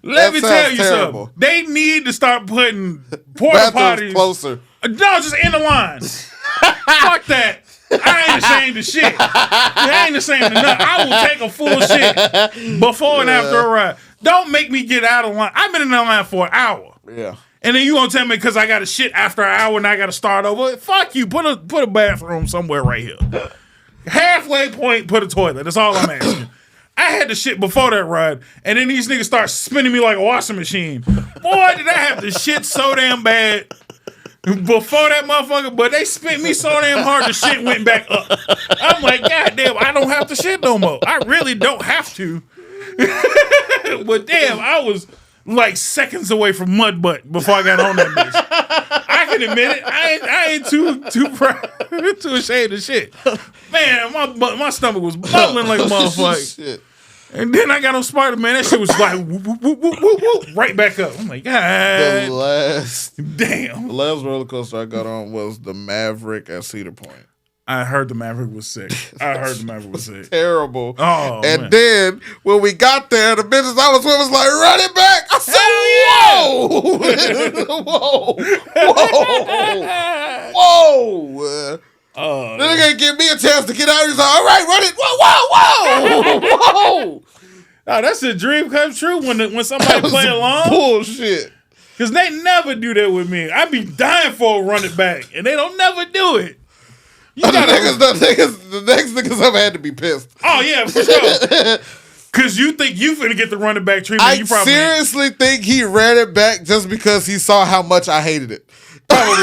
let me tell you something. They need to start putting porta potties closer. No, just in the line. Fuck that. I ain't ashamed of shit. I ain't ashamed of nothing. I will take a full shit before and after a ride. Don't make me get out of line. I've been in that line for an hour. Yeah. And then you gonna tell me because I got to shit after an hour and I got to start over? Fuck you. Put a bathroom somewhere right here. Halfway point, put a toilet. That's all I'm asking. I had to shit before that ride, and then these niggas start spinning me like a washing machine. Boy, did I have to shit so damn bad. before that motherfucker, but they spit me so damn hard the shit went back up. I'm like, God damn, I don't have to shit no more. I really don't have to. But damn, I was like seconds away from mud butt before I got on that bitch. I can admit it. I ain't too proud, too ashamed of shit. Man, my stomach was bubbling like a motherfucker. Shit. And then I got on Spider-Man. That shit was like whoop, whoop, whoop, whoop, whoop, right back up. I'm like, God. The last roller coaster I got on was the Maverick at Cedar Point. I heard the Maverick was sick. Terrible. Oh, and man. then when we got there, the business I was with was like, run it back. I said, whoa. Oh, then they gonna give me a chance to get out. He's like, all right, run it. Whoa. Oh, that's a dream come true when somebody play along. Bullshit. Because they never do that with me. I be dying for a run it back, and they don't never do it. The next niggas I've had to be pissed. Oh, yeah, for sure. Because you think you finna get the running back treatment. I seriously think he ran it back just because he saw how much I hated it. Probably.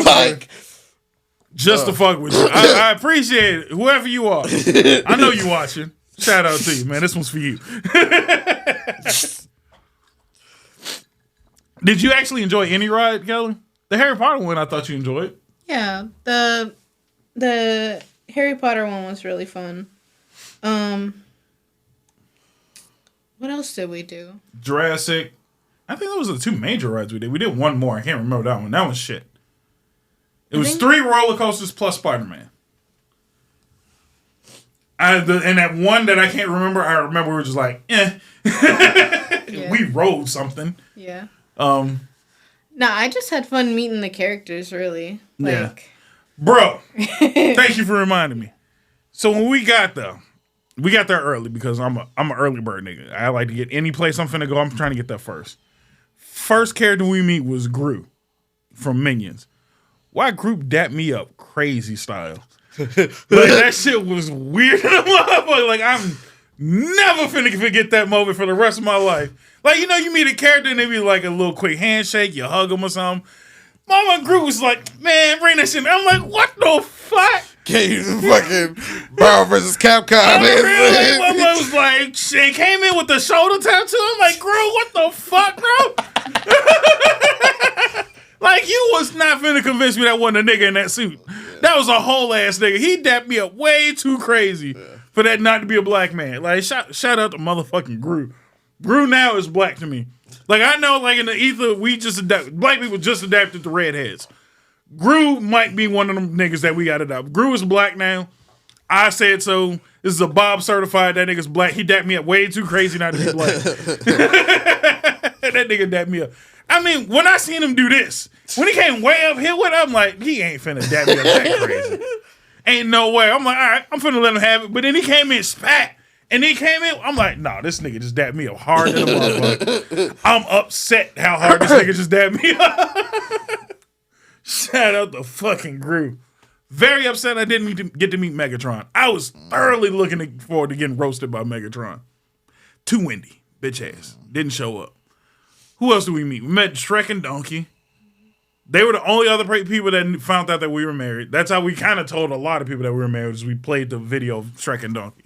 Like, just to fuck with you. I appreciate it. Whoever you are. I know you watching. Shout out to you, man. This one's for you. Did you actually enjoy any ride, Kelly? The Harry Potter one, I thought you enjoyed. Yeah, the Harry Potter one was really fun. What else did we do? Jurassic. I think those were the two major rides we did. We did one more. I can't remember that one. That was shit. It was 3 roller coasters plus Spider-Man. And that one that I can't remember, I remember we were just like, Yeah. We rode something. Yeah. No, I just had fun meeting the characters, really. Yeah. Bro, thank you for reminding me. So when we got there early because I'm an early bird nigga. I like to get any place I'm finna go, I'm trying to get there first. First character we meet was Gru from Minions. Why Group dapped me up crazy style. Like, that shit was weird. Like, I'm never finna forget that moment for the rest of my life. Like, you know, you meet a character and they be like a little quick handshake, you hug them or something. Mama Group was like, man, bring that shit. I'm like, what the fuck? Can't use the fucking Marvel vs. Capcom. Mama was like, she came in with the shoulder tattoo. I'm like, Group, what the fuck, bro? Like, you was not finna convince me that wasn't a nigga in that suit. That was a whole ass nigga. He dapped me up way too crazy for that not to be a black man. Like, shout out to motherfucking Gru. Gru now is black to me. Like, I know, like, in the ether, black people just adapted to redheads. Gru might be one of them niggas that we got it up. Gru is black now. I said so. This is a Bob certified. That nigga's black. He dapped me up way too crazy not to be black. That nigga dapped me up. I mean, when I seen him do this, when he came way up here with it, I'm like, he ain't finna dap me up that crazy. Ain't no way. I'm like, all right, I'm finna let him have it. But then he came in spat. And he came in, I'm like, nah, this nigga just dapped me up hard than a motherfucker. I'm upset how hard this nigga just dapped me up. Shout out to fucking Gru. Very upset I didn't get to meet Megatron. I was thoroughly looking forward to getting roasted by Megatron. Too windy. Bitch ass. Didn't show up. Who else did we meet? We met Shrek and Donkey. They were the only other people that found out that we were married. That's how we kind of told a lot of people that we were married, as we played the video of Shrek and Donkey.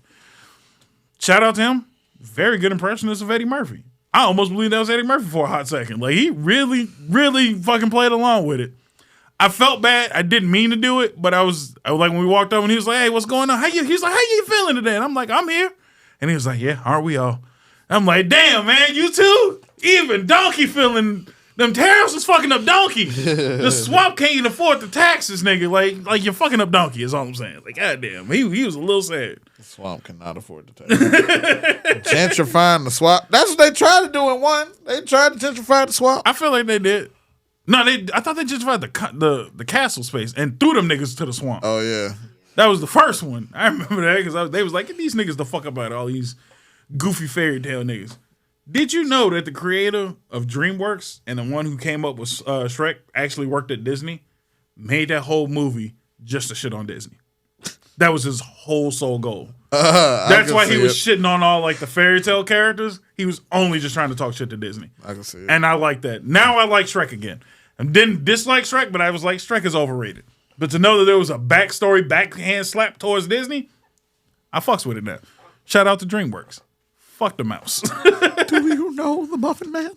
Shout out to him. Very good impressionist of Eddie Murphy. I almost believed that was Eddie Murphy for a hot second. Like, he really, really fucking played along with it. I felt bad. I didn't mean to do it, but I was like, when we walked over and he was like, hey, what's going on? He's like, how you feeling today? And I'm like, I'm here. And he was like, yeah, aren't we all? I'm like, damn, man, you too? Even Donkey feeling them tariffs was fucking up Donkey. The swamp can't even afford the taxes, nigga. Like you're fucking up Donkey is all I'm saying. Like, goddamn, he was a little sad. The swamp cannot afford the taxes. Gentrifying the swamp. That's what they tried to do in one. They tried to gentrify the swamp. I feel like they did. No, I thought they gentrified the castle space and threw them niggas to the swamp. Oh, yeah. That was the first one. I remember that because they was like, get these niggas the fuck up out of all these goofy fairy tale niggas. Did you know that the creator of DreamWorks and the one who came up with Shrek actually worked at Disney? Made that whole movie just to shit on Disney. That was his whole sole goal. That's why he was shitting on all like the fairy tale characters. He was only just trying to talk shit to Disney. I can see it. And I like that. Now I like Shrek again. I didn't dislike Shrek, but I was like, Shrek is overrated. But to know that there was a backstory, backhand slap towards Disney, I fucks with it now. Shout out to DreamWorks. Fuck the mouse. Do you know the Muffin Man?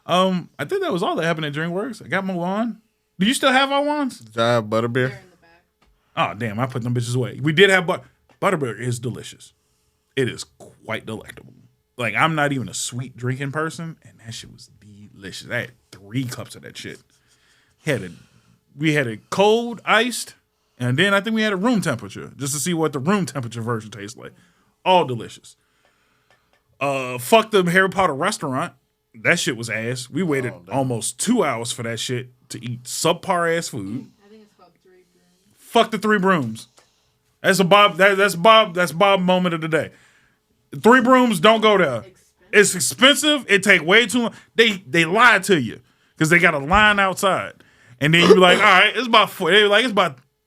I think that was all that happened at DreamWorks. I got my wand. Do you still have our wands? Did I have Butterbeer? Oh, damn. I put them bitches away. We did have Butterbeer is delicious. It is quite delectable. Like, I'm not even a sweet drinking person, and that shit was delicious. I had 3 cups of that shit. We had it cold, iced, and then I think we had it room temperature, just to see what the room temperature version tastes like. All delicious. Fuck the Harry Potter restaurant. That shit was ass. We waited almost 2 hours for that shit to eat subpar ass food. I think it's called 3 Brooms. Fuck the 3 Brooms. That's a Bob. That's Bob moment of the day. 3 Brooms, don't go there. It's expensive. It take way too long. They lie to you because they got a line outside, and then you be like, all right, it's about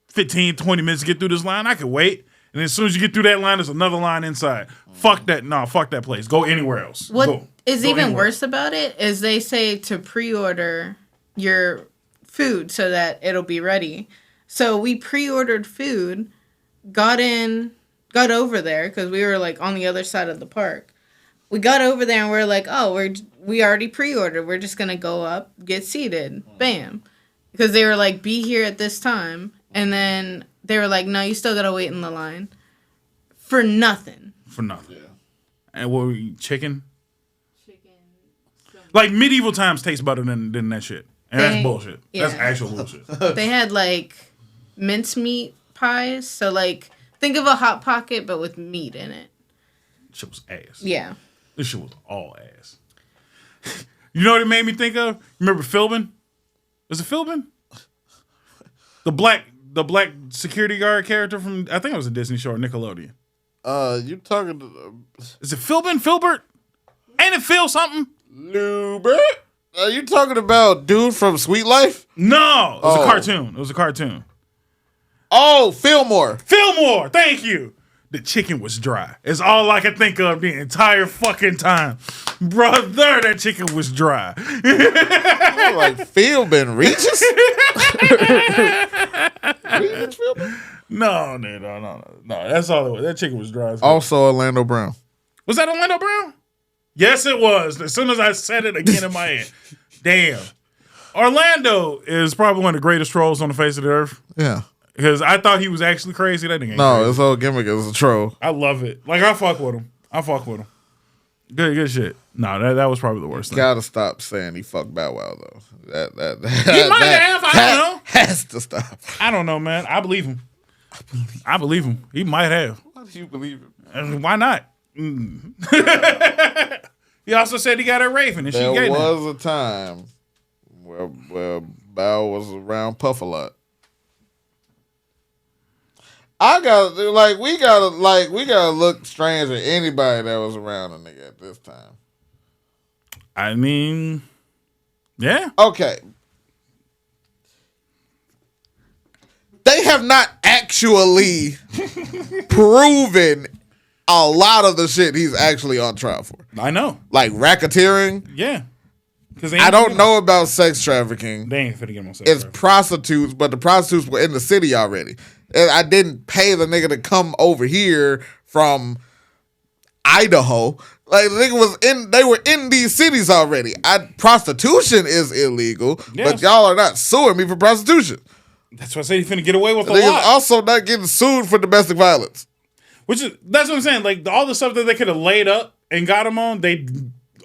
15, 20 minutes to get through this line. I could wait. And as soon as you get through that line, there's another line inside. Fuck that. No, fuck that place. Go anywhere else. What is even worse about it is they say to pre-order your food so that it'll be ready. So we pre-ordered food, got over there because we were like on the other side of the park. We got over there and we're like, oh, we already pre-ordered. We're just going to go up, get seated. Bam. Because they were like, be here at this time. And then they were like, no, you still got to wait in the line. For nothing. Yeah. And what were we, chicken? Like, medieval times taste better than that shit. And that's bullshit. Yeah. That's actual bullshit. They had, like, mincemeat pies. So, like, think of a Hot Pocket, but with meat in it. Shit was ass. Yeah. This shit was all ass. You know what it made me think of? Remember Philbin? Was it Philbin? The black security guard character from, I think it was a Disney show or Nickelodeon. You talking to... Is it Philbin? Filbert? Ain't it Phil something? Lubert? Are you talking about dude from Sweet Life? No. It was a cartoon. Oh, Fillmore. Thank you. The chicken was dry. It's all I could think of the entire fucking time. Brother, that chicken was dry. Like, Philbin Regis? No. That's all it was. That chicken was dry. Also Orlando Brown. Was that Orlando Brown? Yes, it was. As soon as I said it again in my head. Damn. Orlando is probably one of the greatest trolls on the face of the earth. Yeah. Because I thought he was actually crazy. That nigga ain't No, crazy. his whole gimmick is a troll. I love it. Like, I fuck with him. Good shit. No, that was probably the worst thing. Gotta stop saying he fucked Bow Wow, though. He might have. I don't know. Has to stop. I don't know, man. I believe him. He might have. Why do you believe him? And why not? He also said he got a Raven and she gave There him. was a time where Bow was around Puff a lot. We gotta look strange at anybody that was around a nigga at this time. I mean, yeah. Okay. They have not actually proven a lot of the shit he's actually on trial for. I know. Like racketeering. Yeah. I don't know about sex trafficking. They ain't finna get him on sex It's trafficking. prostitutes, but the prostitutes were in the city already. And I didn't pay the nigga to come over here from Idaho. Like, the nigga they were in these cities already. Prostitution is illegal, Yes. but y'all are not suing me for prostitution. That's why I said he's finna get away with a Niggas lot. also not getting sued for domestic violence. That's what I'm saying. Like, all the stuff that they could have laid up and got him on, they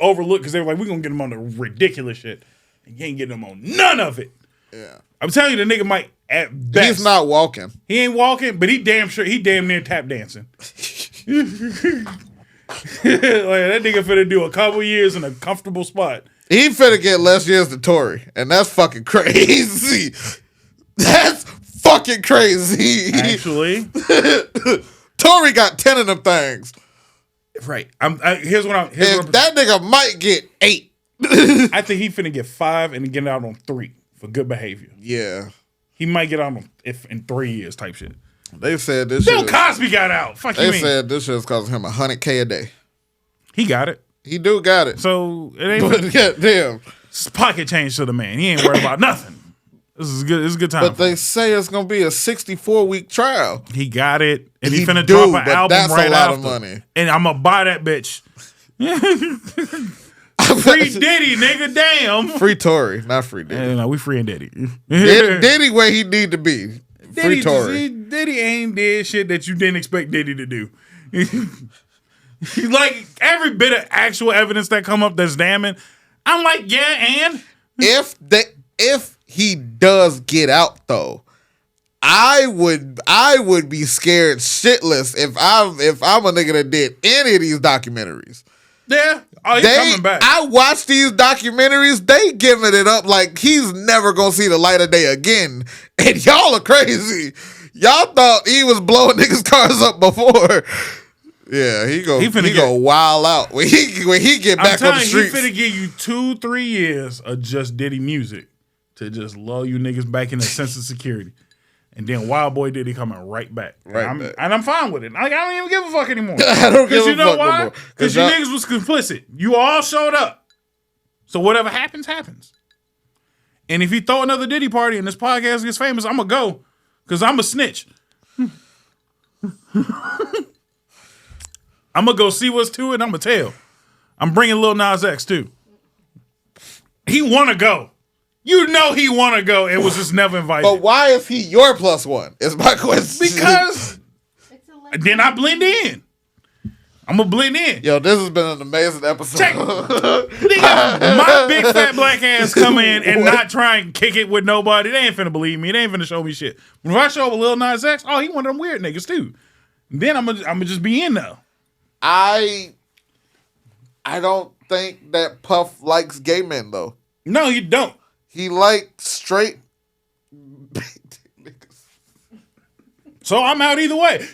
overlooked because they were like, we're gonna get him on the ridiculous shit. And you ain't getting him on none of it. Yeah. I'm telling you, the nigga might at best. He's not walking. He ain't walking, but he damn near tap dancing. Like, that nigga finna do a couple years in a comfortable spot. He finna get less years than Tory, and that's fucking crazy. That's fucking crazy. Actually, Tory got 10 of them things. right. Here's what I'm. That nigga might get 8. I think he finna get 5 and get out on 3 for good behavior. Yeah. He might get out on in 3 years type shit. They said this Bill Cosby got out. Fuck you mean? They said this shit's costing him $100K a day. He got it. He do got it. So it ain't. But goddamn. pocket change to the man. He ain't worried about nothing. This is good. It's a good time. But they say it's gonna be a 64-week trial. He got it, and he finna drop an album that's right a lot after. of money. And I'm gonna buy that bitch. Free Diddy, nigga. Damn. Free Tory, not free Diddy. No, we freeing Diddy. Diddy where he need to be. Free Tory. Diddy ain't did shit that you didn't expect Diddy to do. Like every bit of actual evidence that come up that's damning, I'm like, yeah, and if he does get out though, I would be scared shitless if I'm a nigga that did any of these documentaries. Yeah. Oh, he's coming back. I watch these documentaries, they giving it up like he's never gonna see the light of day again. And y'all are crazy. Y'all thought he was blowing niggas' cars up before. Yeah, he go wild out when he get back on the streets. He finna give you 2-3 years of just Diddy music to just lull you niggas back in a sense of security. And then Wild Boy Diddy coming right back. And I'm fine with it. Like, I don't even give a fuck anymore. I don't give a fuck. Because you know why? Because you niggas was complicit. You all showed up. So whatever happens, happens. And if you throw another Diddy party and this podcast gets famous, I'm going to go. Because I'm a snitch. I'm going to go see what's to it. I'm going to tell. I'm bringing Lil Nas X too. He want to go. You know he want to go. It was just never invited. But why is he your plus one? Is my question. Because then I blend in. I'm going to blend in. Yo, this has been an amazing episode. Check. Nigga, my big fat black ass come in and not try and kick it with nobody. They ain't finna believe me. They ain't finna show me shit. When I show up with Lil Nas X, he one of them weird niggas too. Then I'm gonna just be in there. I don't think that Puff likes gay men though. No, you don't. He likes straight niggas. So I'm out either way.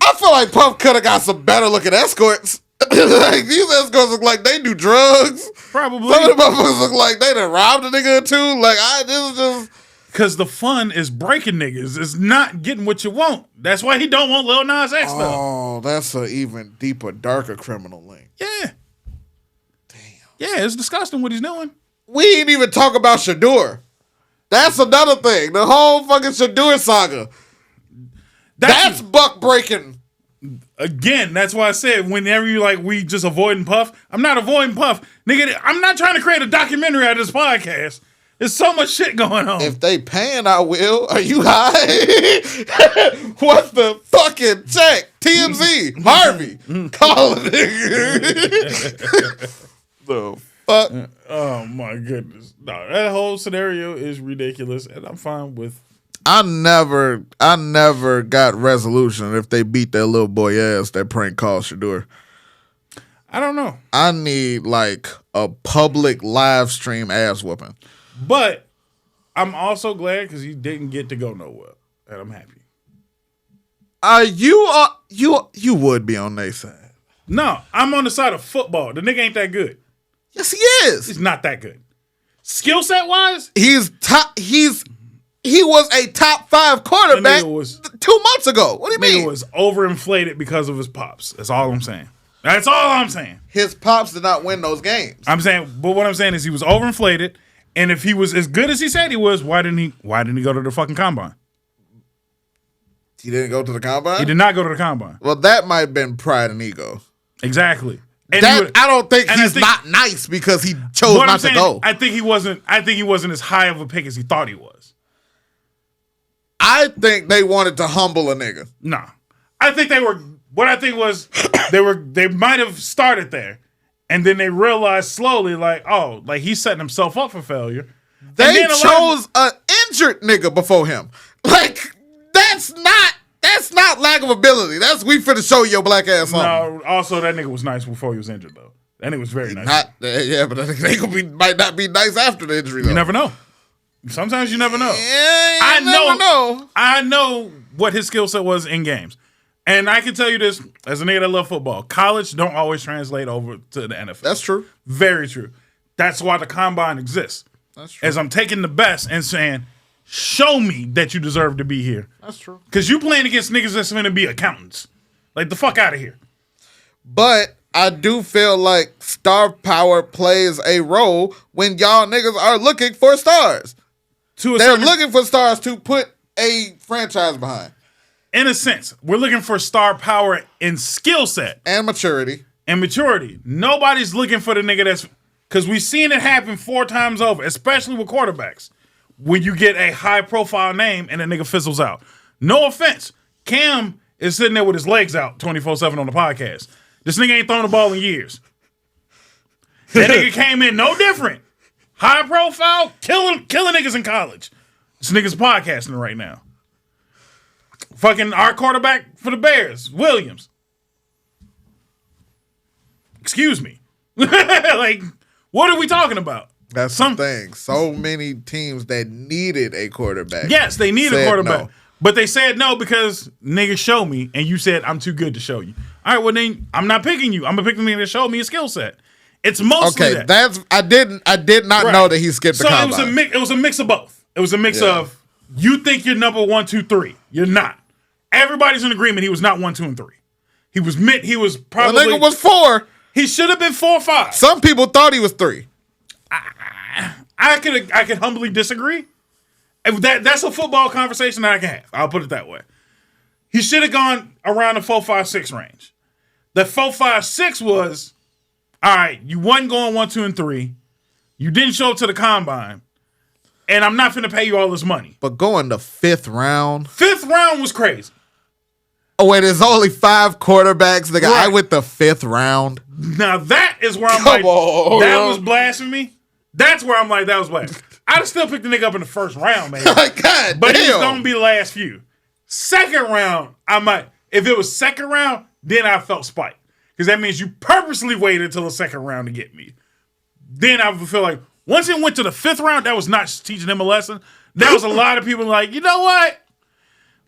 I feel like Puff could have got some better looking escorts. Like these escorts look like they do drugs. Probably. Some of the motherfuckers look like they done robbed a nigga or two. Like this is just because the fun is breaking niggas. It's not getting what you want. That's why he don't want Lil Nas X though. Oh, that's an even deeper, darker criminal link. Yeah. Yeah, it's disgusting what he's doing. We ain't even talk about Shedeur. That's another thing. The whole fucking Shedeur saga. That's buck breaking. Again, that's why I said whenever you like we just avoiding Puff, I'm not avoiding Puff. Nigga, I'm not trying to create a documentary out of this podcast. There's so much shit going on. If they paying, I will. Are you high? What's the fucking check? TMZ. Harvey. Call a nigga. The fuck? Oh my goodness. No, that whole scenario is ridiculous, and I'm fine with. I never got resolution if they beat that little boy ass that prank called Shedeur. I don't know. I need like a public live stream ass whooping. But I'm also glad because he didn't get to go nowhere, and I'm happy. You would be on their side. No, I'm on the side of football. The nigga ain't that good. Yes, he is. He's not that good. Skill set wise, he was a top 5 quarterback 2 months ago. What do you mean? He was overinflated because of his pops. That's all I'm saying. That's all I'm saying. His pops did not win those games. I'm saying, but what I'm saying is he was overinflated, and if he was as good as he said he was, why didn't he go to the fucking combine? He didn't go to the combine? He did not go to the combine. Well, that might have been pride and ego. Exactly. And I don't think he's not nice because he chose not to go. I think he wasn't as high of a pick as he thought he was. I think they wanted to humble a nigga. No. I think they might have started there. And then they realized slowly, like, oh, like he's setting himself up for failure. They chose an injured nigga before him. Like, that's not lack of ability. That's we finna show your black ass something. No, also that nigga was nice before he was injured though. That nigga was very nice. Yeah, but that nigga might not be nice after the injury though. You never know. Sometimes you never know. Yeah, I never know. I know what his skill set was in games. And I can tell you this, as a nigga that love football, college don't always translate over to the NFL. That's true. Very true. That's why the combine exists. That's true. As I'm taking the best and saying, show me that you deserve to be here. That's true. Because you playing against niggas that's going to be accountants. Like, the fuck out of here. But I do feel like star power plays a role when y'all niggas are looking for stars. They're looking for stars to put a franchise behind. In a sense, we're looking for star power in skill set. And maturity. Nobody's looking for the nigga that's... Because we've seen it happen 4 times over, especially with quarterbacks. When you get a high-profile name and a nigga fizzles out. No offense. Cam is sitting there with his legs out 24/7 on the podcast. This nigga ain't thrown the ball in years. That nigga came in no different. High-profile, killing niggas in college. This nigga's podcasting right now. Fucking our quarterback for the Bears, Williams. Excuse me. Like, what are we talking about? That's the thing. So many teams that needed a quarterback. Yes, they needed a quarterback. No. But they said no because niggas show me, and you said I'm too good to show you. All right, well then I'm not picking you. I'm gonna pick the nigga to show me a skill set. It's mostly that. I did not know that he skipped the combine. So it was a mix of both. It was a mix of you think you're number 1, 2, 3. You're not. Everybody's in agreement he was not 1, 2, and 3. He was probably the nigga was 4. He should have been 4 or 5. Some people thought he was 3. I could humbly disagree. That's a football conversation that I can have. I'll put it that way. He should have gone around the 4, 5, 6 range. The 4, 5, 6 was, all right, you wasn't going 1, 2, and 3. You didn't show up to the combine. And I'm not finna pay you all this money. But going the 5th round. 5th round was crazy. Oh, wait, there's only 5 quarterbacks. The guy went the 5th round. Now that is where I'm that was blasphemy. That's where I'm like, that was blasphemy. I'd still pick the nigga up in the 1st round, man. God but damn. He's gonna be the last few. 2nd round, I might. If it was 2nd round, then I felt spite. Because that means you purposely waited until the 2nd round to get me. Then I would feel like, once it went to the 5th round, that was not teaching him a lesson. That was a lot of people like, you know what?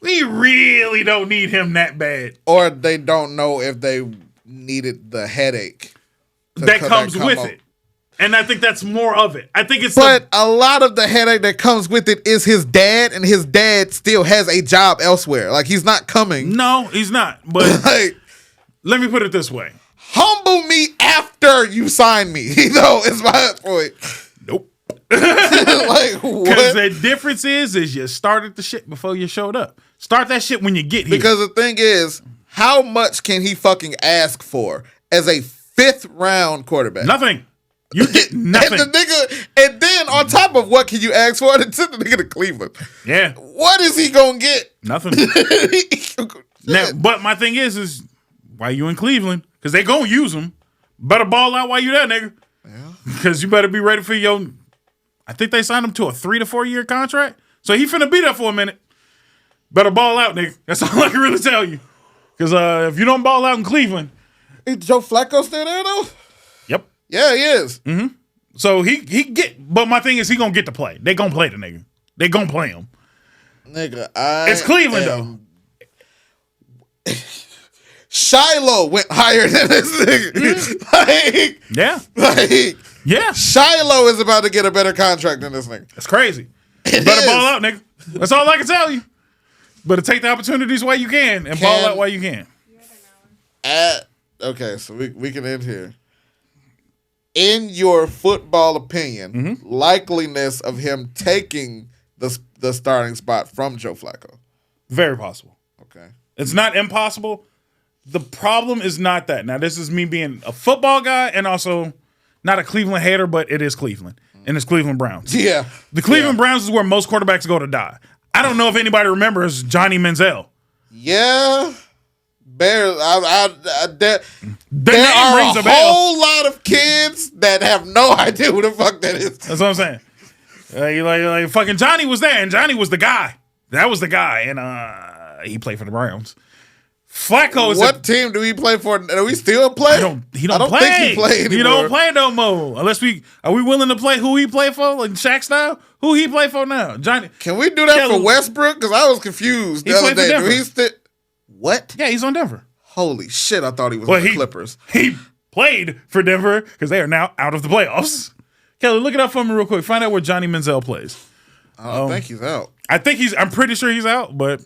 We really don't need him that bad. Or they don't know if they needed the headache that comes with it. And I think that's more of it. I think it's... But a lot of the headache that comes with it is his dad, and his dad still has a job elsewhere. Like, he's not coming. No, he's not. But like, let me put it this way. Humble me after you sign me, is my point. Nope. Like, what? Because the difference is you started the shit before you showed up. Start that shit when you get here. Because the thing is, how much can he fucking ask for as a 5th round quarterback? Nothing. You get nothing. And then on top of what can you ask for, then send the nigga to Cleveland. Yeah. What is he gonna get? Nothing. Now, but my thing is why you in Cleveland? Because they gonna use him. Better ball out while you there, nigga. Yeah. Because you better be ready for your... I think they signed him to a 3 to 4 year contract. So he finna be there for a minute. Better ball out, nigga. That's all I can really tell you. Because if you don't ball out in Cleveland... Is Joe Flacco still there, though? Yep. Yeah, he is. Mm-hmm. So he get... But my thing is he gonna get to play. They gonna play the nigga. They gonna play him. Nigga, it's Cleveland, though. Shiloh went higher than this nigga. Yeah. Shiloh is about to get a better contract than this nigga. That's crazy. You better ball out, nigga. That's all I can tell you. Better take the opportunities while you can and ball out while you can. Okay, so we can end here. In your football opinion, likeliness of him taking the starting spot from Joe Flacco? Very possible. Okay. It's not impossible. The problem is not that. Now, this is me being a football guy and also not a Cleveland hater, but it is Cleveland. And it's Cleveland Browns. Yeah. The Cleveland Browns is where most quarterbacks go to die. I don't know if anybody remembers Johnny Manziel. Yeah. There are a whole lot of kids that have no idea who the fuck that is. That's what I'm saying. Like fucking Johnny was there, and Johnny was the guy. That was the guy, and he played for the Browns. Flacco is what team do he play for? Do we still play? He don't play. Think he play anymore. He don't play no more. Unless are we willing to play who he play for, like Shaq style? Who he play for now? Johnny. Can we do that for Westbrook? Because I was confused the other day. Do he what? Yeah, he's on Denver. Holy shit! I thought he was on the Clippers. He played for Denver because they are now out of the playoffs. Kelly, look it up for me real quick. Find out where Johnny Manziel plays. I think he's out. I'm pretty sure he's out, but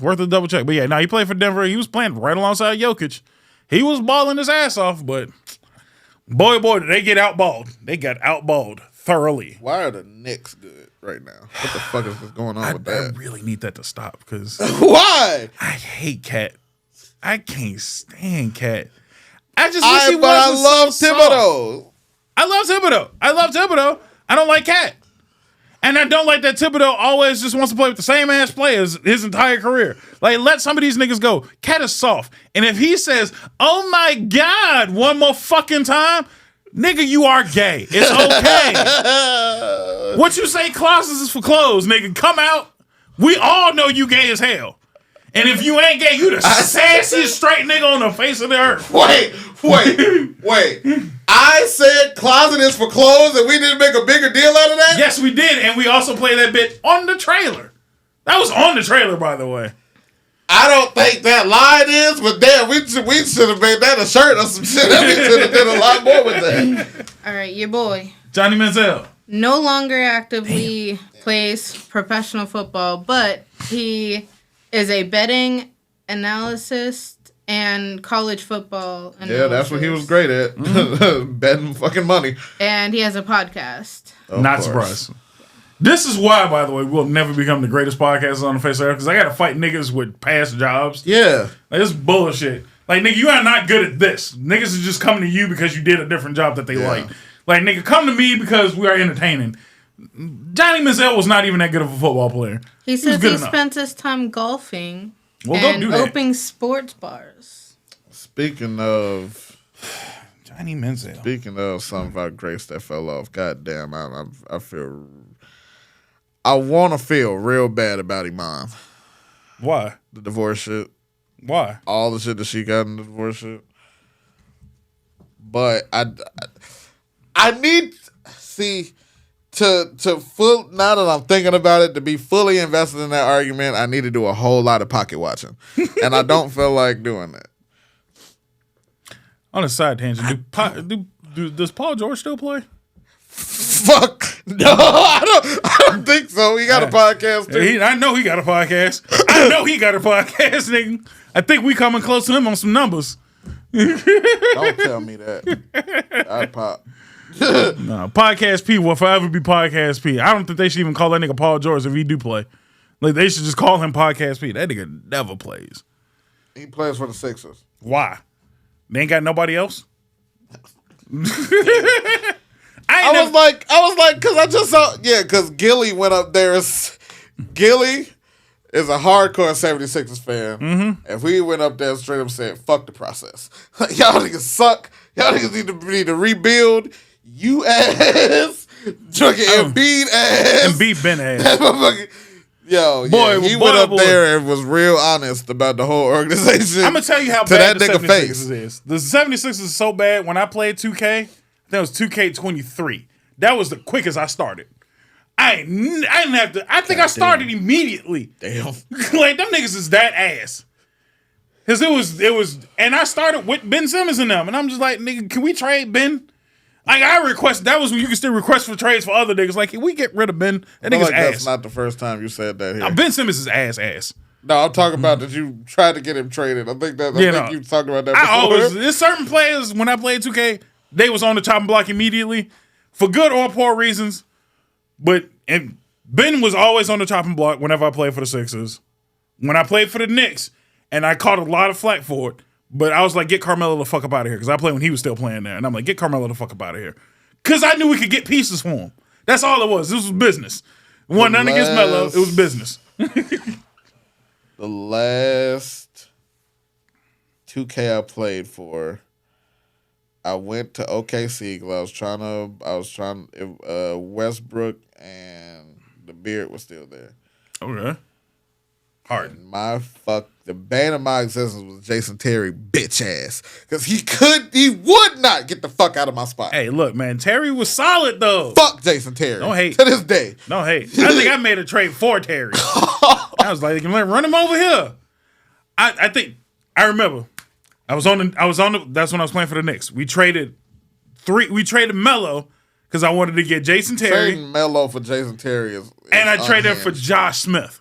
worth a double check. But yeah, he played for Denver. He was playing right alongside Jokic. He was balling his ass off, but boy, did they get outballed. They got outballed thoroughly. Why are the Knicks good right now? What the fuck is going on with that? I really need that to stop because why? I hate Cat. I can't stand Cat. I just wish he but I wasn't love so Thibodeau. soft. I love Thibodeau. I don't like Cat. And I don't like that Thibodeau always just wants to play with the same ass players his entire career. Like, let some of these niggas go. Cat is soft. And if he says, oh my God, one more fucking time, nigga, you are gay. It's okay. What you say, closets is for clothes, nigga. Come out. We all know you gay as hell. And if you ain't gay, you the sassiest straight nigga on the face of the earth. Wait. I said closet is for clothes and we didn't make a bigger deal out of that? Yes, we did. And we also played that bit on the trailer. That was on the trailer, by the way. I don't think that line is, but damn, we should have made that a shirt or some shit. We should have did a lot more with that. All right, your boy. Johnny Manziel. No longer actively plays professional football, but he is a betting analyst and college football analysis. Yeah, that's what he was great at. Betting fucking money. And he has a podcast. Not surprised. This is why, by the way, we'll never become the greatest podcasters on the face of the earth, because I got to fight niggas with past jobs. Yeah. Like, this bullshit. Like, nigga, you are not good at this. Niggas are just coming to you because you did a different job that they like. Like, nigga, come to me because we are entertaining. Johnny Manziel was not even that good of a football player. He says he spent his time golfing and opening sports bars. Speaking of Johnny Manziel. Speaking of something about Grace that fell off, goddamn, I feel. I want to feel real bad about Iman. Why? The divorce shit. Why? All the shit that she got in the divorce shit. But I need to full, now that I'm thinking about it, to be fully invested in that argument, I need to do a whole lot of pocket watching. And I don't feel like doing that. On a side tangent, does Paul George still play? Fuck. No, I don't think so. He got a podcast too. I know he got a podcast. I know he got a podcast, nigga. I think we coming close to him on some numbers. Don't tell me that. I'd pop. No, Podcast P will forever be Podcast P. I don't think they should even call that nigga Paul George if he do play. Like, they should just call him Podcast P. That nigga never plays. He plays for the Sixers. Why? They ain't got nobody else? I was like, because I just saw, because Gilly went up there. Gilly is a hardcore 76ers fan. Mm-hmm. If we went up there and straight up said, fuck the process. Y'all niggas suck. Y'all niggas need to rebuild. You ass. Drinking Embiid ass. Embiid Ben ass. Boy, he went up there and was real honest about the whole organization. I'm going to tell you how bad the 76ers is. The 76ers is so bad, when I played 2K, I think it was 2K23. That was the quickest I started. I didn't have to. I think I started immediately. Damn. Like, them niggas is that ass. Because it was, and I started with Ben Simmons and them. And I'm just like, nigga, can we trade Ben? Like, that was when you could still request for trades for other niggas. Like, can we get rid of Ben? That nigga's ass. That's not the first time you said that here. Ben Simmons is ass. No, I'm talking about that you tried to get him traded. I think you talked about that before. There's certain players, when I played 2K, they was on the chopping block immediately, for good or poor reasons. And Ben was always on the chopping block whenever I played for the Sixers. When I played for the Knicks, and I caught a lot of flack for it, but I was like, get Carmelo the fuck up out of here, because I played when he was still playing there. And I'm like, get Carmelo the fuck up out of here. Because I knew we could get pieces for him. That's all it was. This was business. It wasn't nothing against Melo. It was business. The last 2K I played for, I went to OKC because I was trying Westbrook and the Beard was still there. Okay. Hard. And the bane of my existence was Jason Terry bitch ass. Because he would not get the fuck out of my spot. Hey, look, man, Terry was solid though. Fuck Jason Terry. Don't hate. To this day. Don't hate. I think I made a trade for Terry. I was like, run him over here. I remember. That's when I was playing for the Knicks. We traded Melo because I wanted to get Jason Terry. Trading Melo for Jason Terry is and I traded for Josh Smith.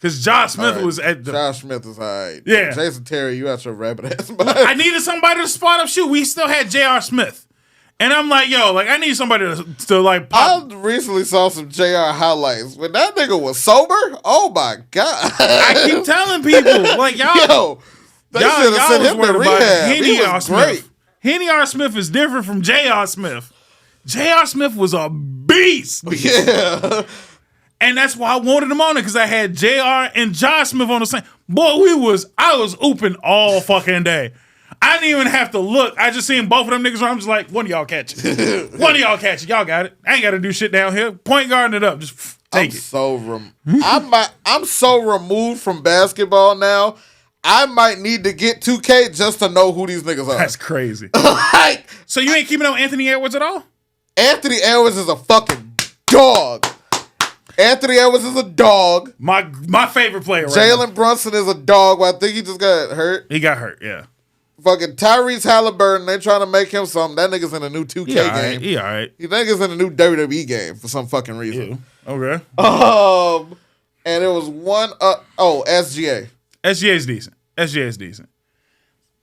Because Josh Smith Right. was at the... Josh Smith is all right. Yeah. Jason Terry, you out your rabbit ass. I needed somebody to spot up shoot. We still had J.R. Smith. And I'm like, yo, like, I need somebody to like, pop. I recently saw some JR highlights. When that nigga was sober, oh my God. I keep telling people, like, y'all... Yo, they should have sent him to rehab. He was great. Henny R. Smith is different from J.R. Smith. J.R. Smith was a beast. Yeah. And that's why I wanted him on it, because I had J.R. and Josh Smith on the same. Boy, I was open all fucking day. I didn't even have to look. I just seen both of them niggas where I'm just like, one of y'all catch it. One of y'all catch it. Y'all got it. I ain't got to do shit down here. Point guarding it up. Just take it. I'm so removed from basketball now. I might need to get 2K just to know who these niggas are. That's crazy. Like, So you ain't keeping on Anthony Edwards at all? Anthony Edwards is a fucking dog. Anthony Edwards is a dog. My favorite player right Jalen Brunson is a dog. Well, I think he just got hurt. He got hurt, yeah. Fucking Tyrese Halliburton, they trying to make him something. That nigga's in a new 2K game. He all right. He nigga's in a new WWE game for some fucking reason. Yeah. Okay. And it was one, SGA. SGA's decent. SGA's decent.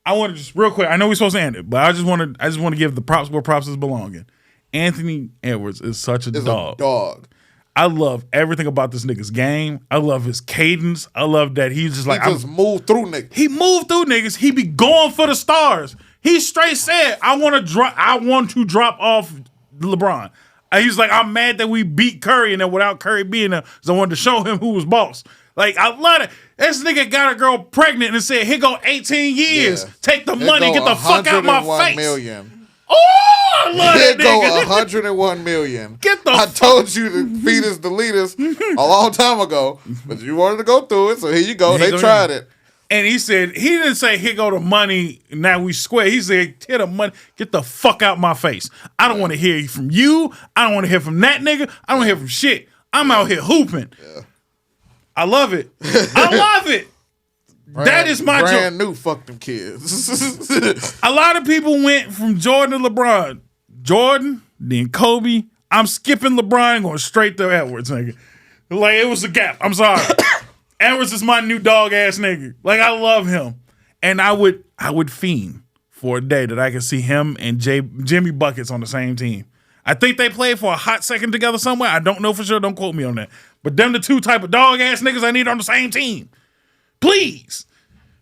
I want to just real quick. I know we're supposed to end it, but I just want to give the props where props is belonging. Anthony Edwards is such a dog. I love everything about this nigga's game. I love his cadence. I love that he's just like... He just moved through niggas. He moved through niggas. He be going for the stars. He straight said, I want to drop off LeBron. He's like, I'm mad that we beat Curry and then without Curry being there, because I wanted to show him who was boss. Like, I love it. This nigga got a girl pregnant and said, here go 18 years. Yeah. Take the money, get the fuck out my face. Million. Oh, I love that nigga. Go 101 million. I told you to feed us, delete us a long time ago, but you wanted to go through it, so here you go. They tried it. And he said, he didn't say, here go the money, now we square. He said, here the money, get the fuck out my face. I don't want to hear from you. I don't want to hear from that nigga. I don't hear from shit. I'm out here hooping. Yeah. I love it. I love it. That is my brand new. Fuck them kids. A lot of people went from Jordan to LeBron. Jordan, then Kobe. I'm skipping LeBron and going straight to Edwards, nigga. Like, it was a gap. I'm sorry. Edwards is my new dog ass nigga. Like, I love him. And I would fiend for a day that I could see him and Jimmy Buckets on the same team. I think they played for a hot second together somewhere. I don't know for sure. Don't quote me on that. But them the two type of dog ass niggas I need on the same team. Please.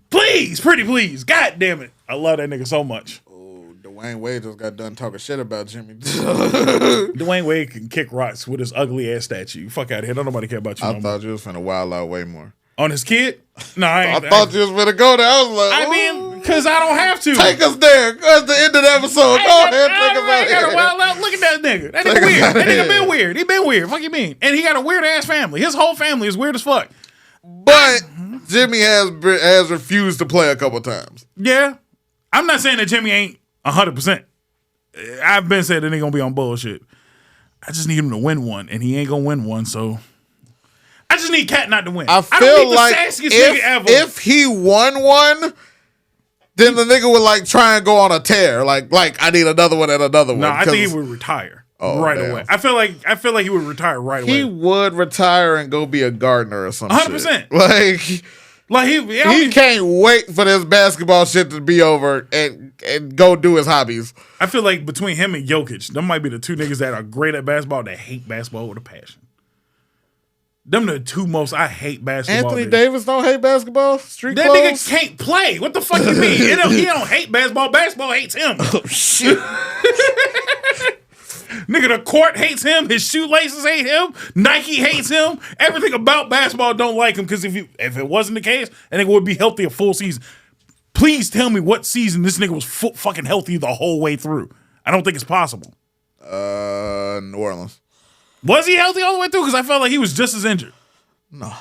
Please. Pretty please. God damn it. I love that nigga so much. Oh, Dwayne Wade just got done talking shit about Jimmy. Dwayne Wade can kick rocks with his ugly ass statue. Fuck out of here. Don't nobody care about you I thought you was finna wild out way more. On his kid? No, I ain't. I thought you was finna go there. I was like, I mean, because I don't have to. Take us there. That's the end of the episode. Go ahead, take us out here. Wild out. Look at that nigga. That nigga weird. That nigga been weird. He been weird. Fuck you mean? And he got a weird ass family. His whole family is weird as fuck. But Jimmy has refused to play a couple times. Yeah. I'm not saying that Jimmy ain't 100%. I've been saying that nigga gonna be on bullshit. I just need him to win one, and he ain't gonna win one, so I just need Cat not to win. I feel like if he won one, then the nigga would like try and go on a tear. Like I need another one and another one. No, I think he would retire away. I feel like he would retire right away. He would retire and go be a gardener or something. 100%. Like he can't wait for this basketball shit to be over and go do his hobbies. I feel like between him and Jokic, them might be the two niggas that are great at basketball that hate basketball with a passion. Them the two most I hate basketball. Anthony Davis don't hate basketball? Street that clothes? Nigga can't play. What the fuck you mean? He don't hate basketball. Basketball hates him. Oh, shit. Nigga, the court hates him. His shoelaces hate him. Nike hates him. Everything about basketball don't like him, because if it wasn't the case, I think it would be healthy a full season. Please tell me what season this nigga was fucking healthy the whole way through. I don't think it's possible. New Orleans. Was he healthy all the way through? Because I felt like he was just as injured. No.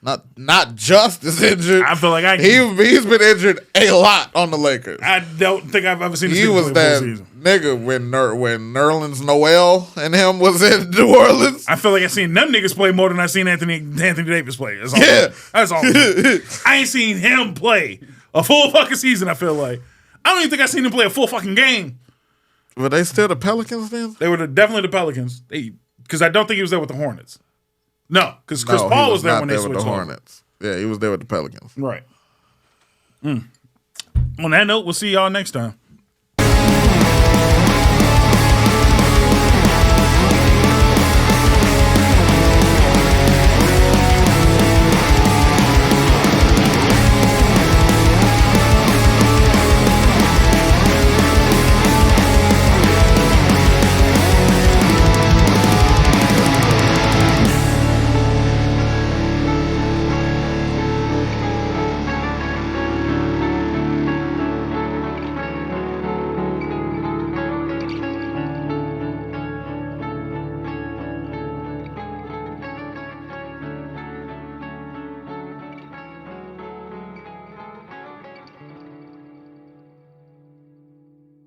Not just as injured. I feel like he's been injured a lot on the Lakers. I don't think I've ever seen this nigga play that full season. Nigga when Nerlens Noel and him was in New Orleans. I feel like I seen them niggas play more than I seen Anthony Davis play. That's all. I ain't seen him play a full fucking season, I feel like. I don't even think I seen him play a full fucking game. Were they still the Pelicans then? They were definitely the Pelicans. Because I don't think he was there with the Hornets. No, because Chris No, Paul he was there not when they with switched the over. Hornets. Yeah, he was there with the Pelicans. Right. On that note, we'll see y'all next time.